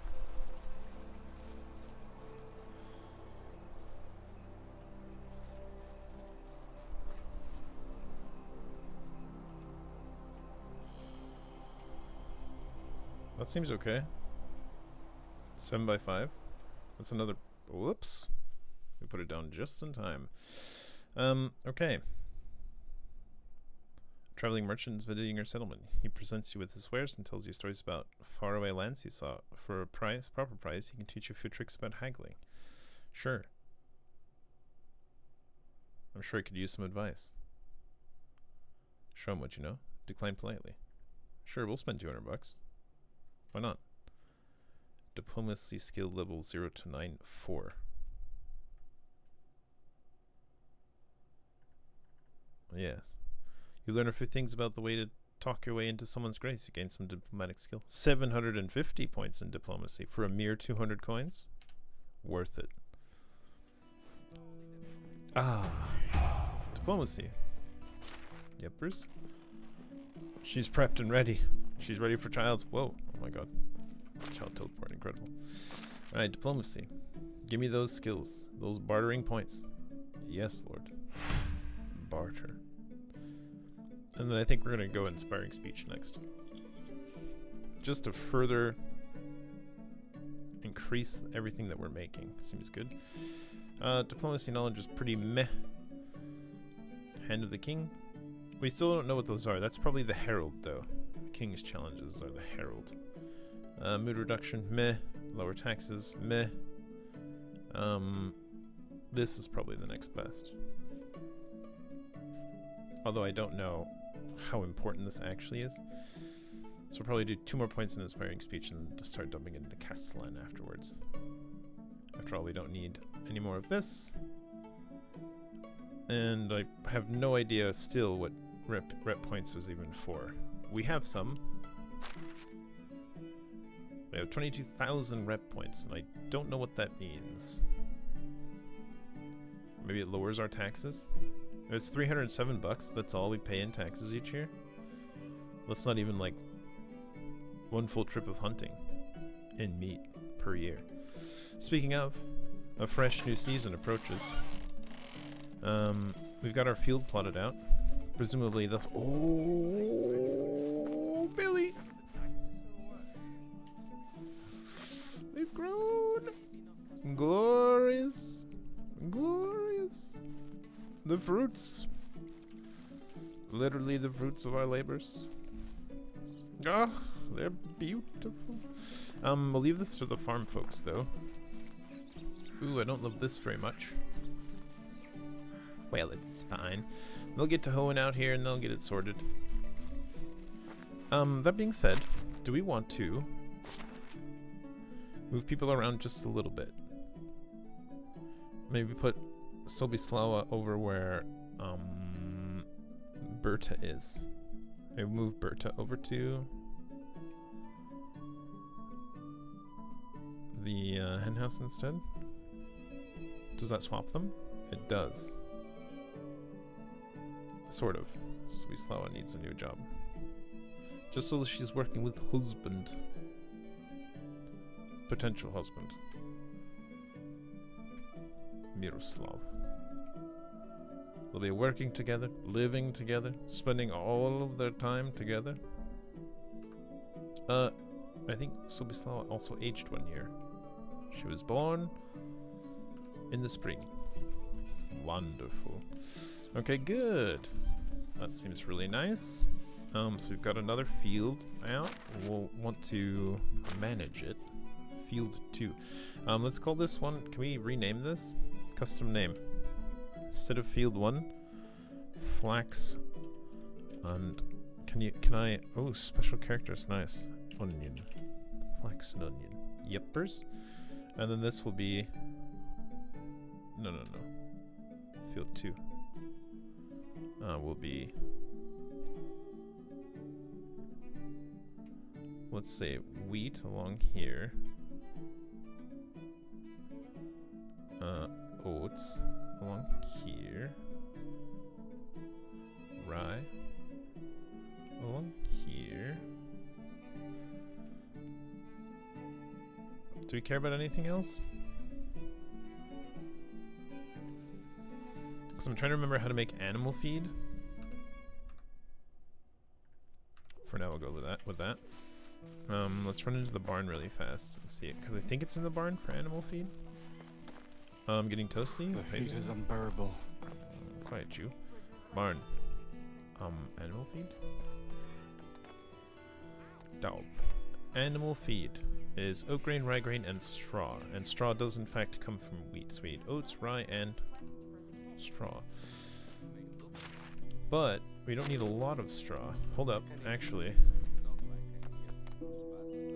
That seems okay. 7 by 5. That's another... Whoops. We put it down just in time. Okay. Traveling merchants visiting your settlement. He presents you with his wares and tells you stories about faraway lands he saw. For a price, proper price, he can teach you a few tricks about haggling. Sure. I'm sure he could use some advice. Show him what you know. Decline politely. Sure, we'll spend $200. Why not? Diplomacy skill level 0 to 9, 4. Yes. You learn a few things about the way to talk your way into someone's grace. You gain some diplomatic skill. 750 points in diplomacy for a mere 200 coins. Worth it. Ah. Diplomacy. Yep, Bruce. She's prepped and ready. She's ready for child. Whoa. Oh my god. Child teleport, incredible. Alright, diplomacy. Give me those skills. Those bartering points. Yes, Lord. Barter. And then I think we're going to go inspiring speech next. Just to further increase everything that we're making. Seems good. Diplomacy knowledge is pretty meh. Hand of the King. We still don't know what those are. That's probably the Herald, though. King's challenges are the Herald. Mood reduction, meh. Lower taxes, meh. This is probably the next best. Although I don't know how important this actually is. So we'll probably do 2 more points in inspiring speech and then just start dumping it into Castellan afterwards. After all, we don't need any more of this. And I have no idea still what rep points was even for. We have some. We have 22,000 rep points, and I don't know what that means. Maybe it lowers our taxes? It's $307, that's all we pay in taxes each year? That's not even like 1 full trip of hunting in meat per year. Speaking of, a fresh new season approaches. We've got our field plotted out. Presumably that's... Oh, Billy! They've The fruits. Literally the fruits of our labors. Ah, they're beautiful. We'll leave this to the farm folks, though. Ooh, I don't love this very much. Well, it's fine. They'll get to hoeing out here and they'll get it sorted. That being said, do we want to move people around just a little bit? Maybe put Sobislawa over where, Berta is. Maybe move Berta over to the hen house instead. Does that swap them? It does. Sort of. Sobislawa needs a new job. Just so that she's working with husband. Potential husband. Miroslav. They'll be working together, living together, spending all of their time together. I think Sobislawa also aged 1 year. She was born in the spring. Wonderful. Okay, good. That seems really nice. So we've got another field out. We'll want to manage it. Field 2. Let's call this one, can we rename this? Custom name. Instead of field 1, flax and can I oh, special characters, nice. Onion. Flax and onion. Yepers. And then this will be no. Field 2. Will be, let's say wheat along here. Oats along here. Rye along here. Do we care about anything else? Because I'm trying to remember how to make animal feed. For now, we'll go with that. Let's run into the barn really fast and see it, because I think it's in the barn for animal feed. Getting toasty. The heat is unbearable. Quiet you. Barn. Animal feed? Dope. Animal feed is oat grain, rye grain, and straw. And straw does in fact come from wheat. So we need oats, rye, and straw. But we don't need a lot of straw. Hold up, actually.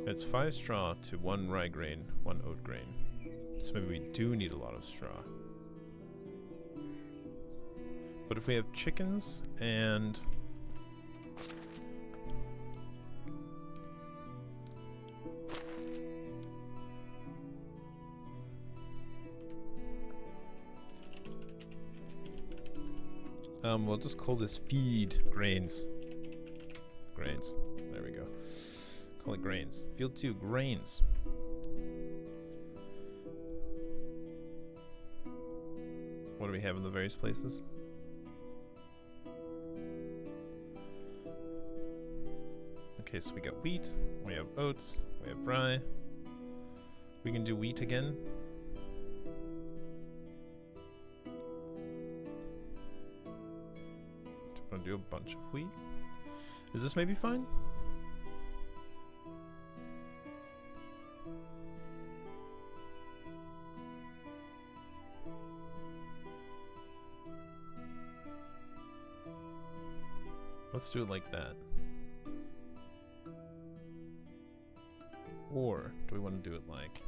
It's 5 straw to 1 rye grain, 1 oat grain. So maybe we do need a lot of straw. But if we have chickens and we'll just call this feed grains. Grains. There we go. Call it grains. Field 2, grains. What do we have in the various places? Okay, so we got wheat, we have oats, we have rye. We can do wheat again. Do you want to do a bunch of wheat? Is this maybe fine? Let's do it like that. Or do we want to do it like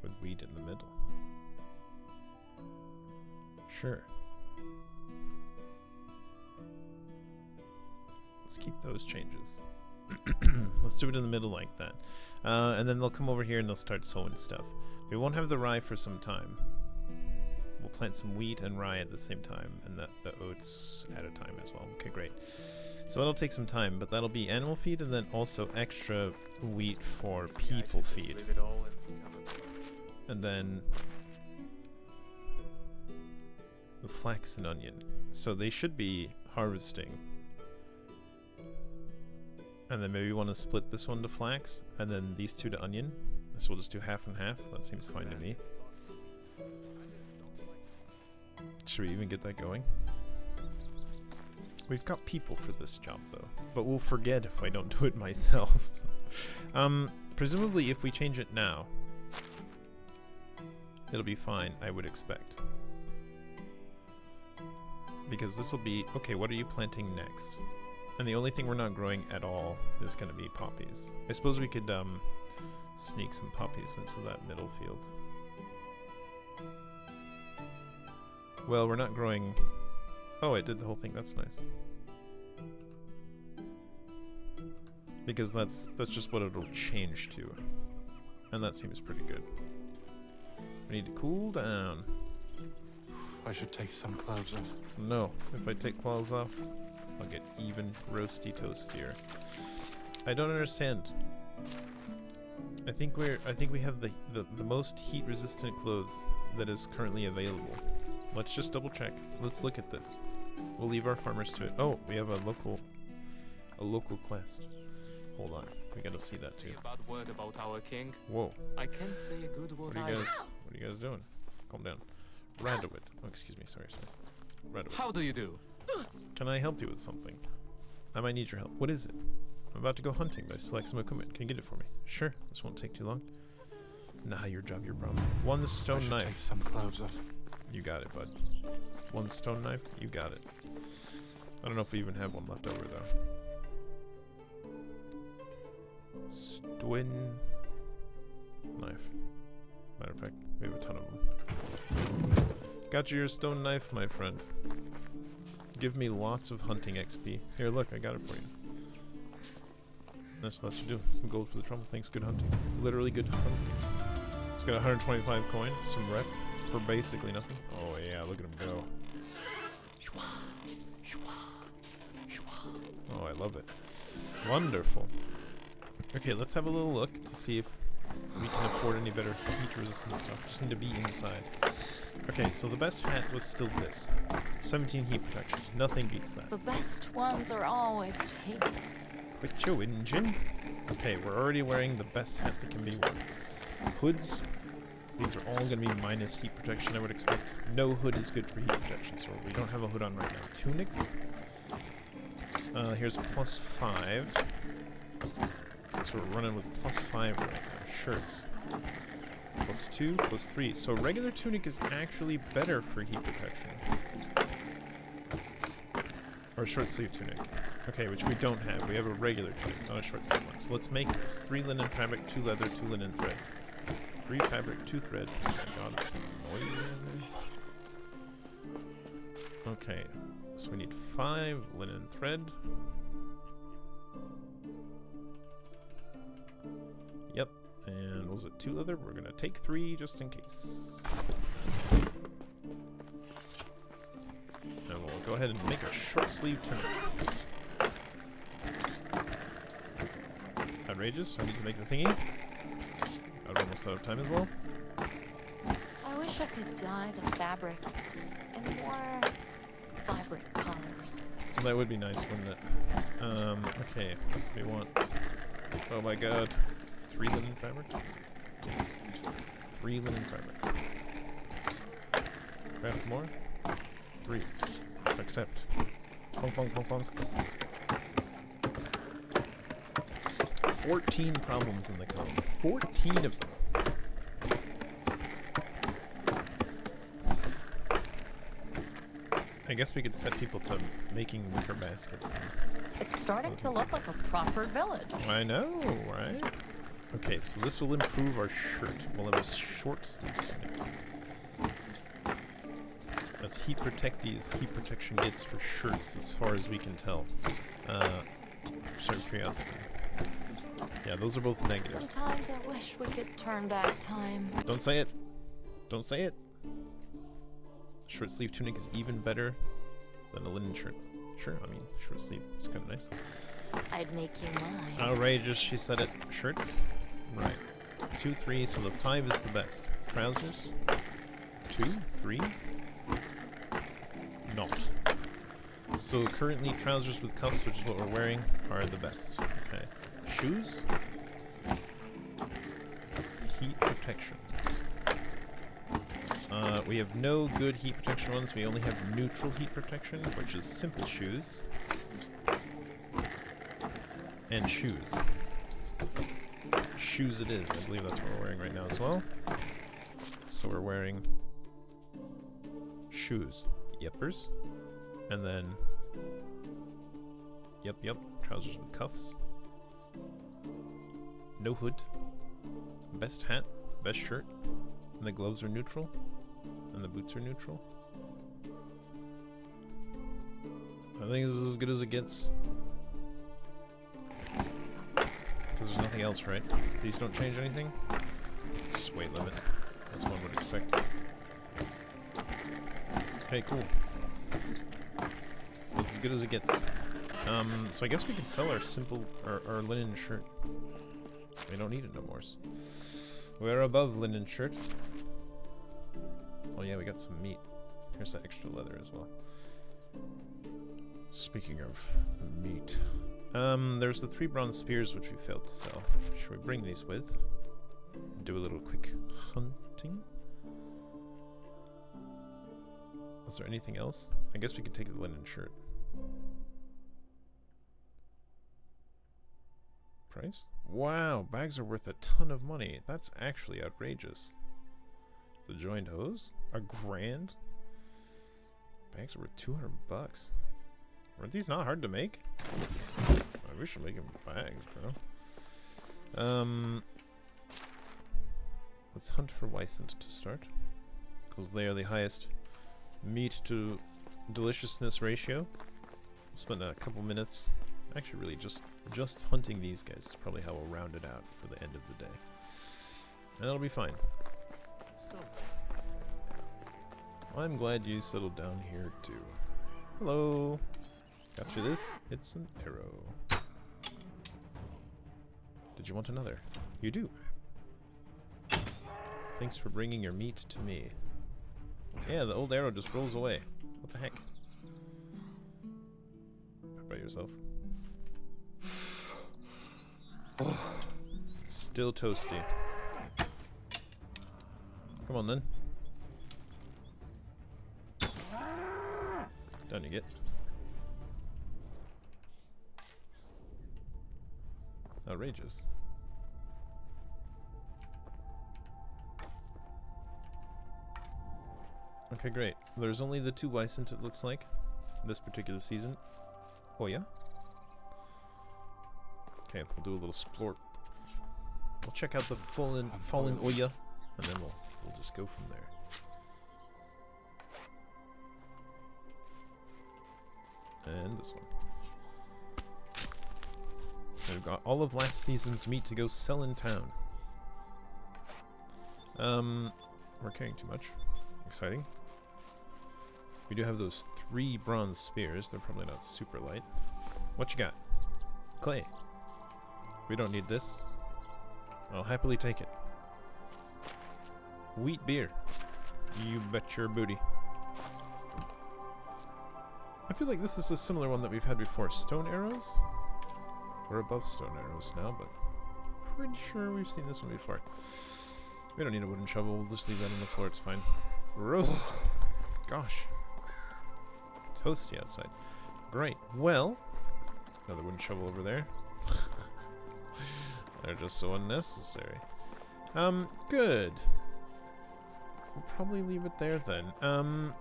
with wheat in the middle? Sure. Let's keep those changes. Let's do it in the middle like that. And then they'll come over here and they'll start sowing stuff. We won't have the rye for some time. We'll plant some wheat and rye at the same time, and the oats at a time as well. Okay, great. So that'll take some time, but that'll be animal feed and then also extra wheat for people feed. And then the flax and onion. So they should be harvesting And then maybe we want to split this one to flax, and then these two to onion. So we'll just do half and half. That seems fine to me. Should we even get that going? We've got people for this job though, but we'll forget if I don't do it myself. Presumably if we change it now, it'll be fine, I would expect. Because this will be, okay, what are you planting next? And the only thing we're not growing at all is going to be poppies. I suppose we could sneak some poppies into that middle field. Well, we're not growing... Oh, it did the whole thing. That's nice. Because that's just what it'll change to. And that seems pretty good. We need to cool down. I should take some clothes off. No, if I take clothes off, I'll get even roasty toastier. I don't understand. I think we have the most heat resistant clothes that is currently available. Let's just double check. Let's look at this. We'll leave our farmers to it. Oh, we have a local quest. Hold on, we gotta see that too. Say a bad word about our king. Whoa. I can't say a good word What are either. you guys doing? Calm down. Radowit. Oh, excuse me. Sorry. Radowit. How do you do? Can I help you with something? I might need your help. What is it? I'm about to go hunting, but I select some equipment. Can you get it for me? Sure. This won't take too long. Nah, your job, your problem. One stone knife. Take some clothes off. You got it, bud. One stone knife. You got it. I don't know if we even have one left over though. Stwin knife. Matter of fact, we have a ton of them. Got you your stone knife, my friend. Give me lots of hunting XP. Here, look, I got it for you. That's should do. Some gold for the trouble. Thanks, good hunting. Literally good hunting. It's got 125 coin, some rep for basically nothing. Oh yeah, look at him go. Oh, I love it. Wonderful. Okay, let's have a little look to see if we can afford any better heat resistant stuff. Just need to be inside. Okay, so the best hat was still this. 17 heat protection. Nothing beats that. The best ones are always taken. Quit your engine. Okay, we're already wearing the best hat that can be worn. Hoods. These are all going to be minus heat protection, I would expect. No hood is good for heat protection, so we don't have a hood on right now. Tunics. Here's +5. So we're running with +5 right now. Shirts. +2, +3. So regular tunic is actually better for heat protection. Or short sleeve tunic. Okay, which we don't have. We have a regular tunic, not a short sleeve one. So let's make this. 3 linen fabric, 2 leather, 2 linen thread. 3 fabric, 2 thread. Oh my god, there's some noise in there. Okay, so we need 5 linen thread. Yep, and was it 2 leather? We're gonna take 3 just in case. And we'll go ahead and make a short sleeve tunic. Outrageous, I need to make the thingy. I'm almost out of time as well. I wish I could dye the fabrics in more vibrant colors. That would be nice, wouldn't it? Okay, we want... Oh my god. 3 linen fabric? Yes. 3 linen fabric. Craft more? 3. Accept. Bonk, bonk, bonk, bonk. 14 problems in the column. 14 of them. I guess we could set people to making wicker baskets. It's starting to look like a proper village. I know, right? Okay, so this will improve our shirt. We'll have a short sleeve tunic. As heat protection gets for shirts, as far as we can tell. Just out of curiosity. Yeah, those are both negative. Sometimes I wish we could turn back time. Don't say it. Don't say it. Short sleeve tunic is even better than a linen shirt. Sure, I mean, short sleeve is kind of nice. I'd make you mine. Outrageous, she said it. Shirts? Right. 2, 3, so the 5 is the best. Trousers? 2, 3? Not. So currently trousers with cuffs, which is what we're wearing, are the best. Okay. Shoes. Heat protection. We have no good heat protection ones. We only have neutral heat protection, which is simple shoes. And shoes. Shoes it is. I believe that's what we're wearing right now as well. So we're wearing shoes. Yepers. And then... Yep. Trousers with cuffs. No hood. Best hat. Best shirt. And the gloves are neutral. And the boots are neutral. I think this is as good as it gets. Because there's nothing else, right? These don't change anything? Just weight limit, as one would expect. Okay, cool. That's as good as it gets. So I guess we can sell our simple, our linen shirt. We don't need it no more. We're above linen shirt. Oh yeah, we got some meat. Here's the extra leather as well. Speaking of meat. There's the 3 bronze spears which we failed to sell. Should we bring these with? Do a little quick hunting? Was there anything else? I guess we could take the linen shirt. Price? Wow, bags are worth a ton of money. That's actually outrageous. The joined hose? $1,000? Bags are worth 200 bucks. Weren't these not hard to make? We should make them bags, bro. Let's hunt for Wysant to start. Because they are the highest meat to deliciousness ratio. We'll spend a couple minutes. Actually, really, just hunting these guys is probably how we'll round it out for the end of the day. And that'll be fine. I'm glad you settled down here, too. Hello! Got you this. It's an arrow. Did you want another? You do. Thanks for bringing your meat to me. Yeah, the old arrow just rolls away. What the heck? By yourself. It's still toasty. Come on then. Down you get. Outrageous. Okay, great. There's only the 2 Wysant, it looks like, this particular season. Oh yeah? Okay, we'll do a little splorp. We'll check out the fallen Oya, and then we'll just go from there. And this one. We've got all of last season's meat to go sell in town. We're carrying too much. Exciting. We do have those 3 bronze spears. They're probably not super light. What you got? Clay. We don't need this. I'll happily take it. Wheat beer. You bet your booty. I feel like this is a similar one that we've had before. Stone arrows? We're above stone arrows now, but pretty sure we've seen this one before. We don't need a wooden shovel. We'll just leave that on the floor. It's fine. Roast. Gosh. Toasty outside. Great. Well, another wooden shovel over there. They're just so unnecessary. Good. We'll probably leave it there then.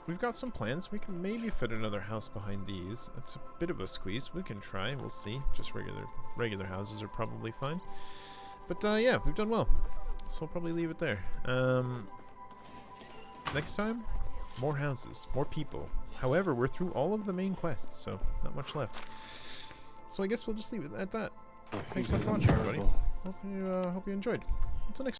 We've got some plans. We can maybe fit another house behind these. It's a bit of a squeeze. We can try. We'll see. Just regular houses are probably fine. But yeah, we've done well. So we'll probably leave it there. Next time, more houses, more people. However, we're through all of the main quests, so not much left. So I guess we'll just leave it at that. Thanks so much for watching, everybody. Hope you enjoyed. Until next time.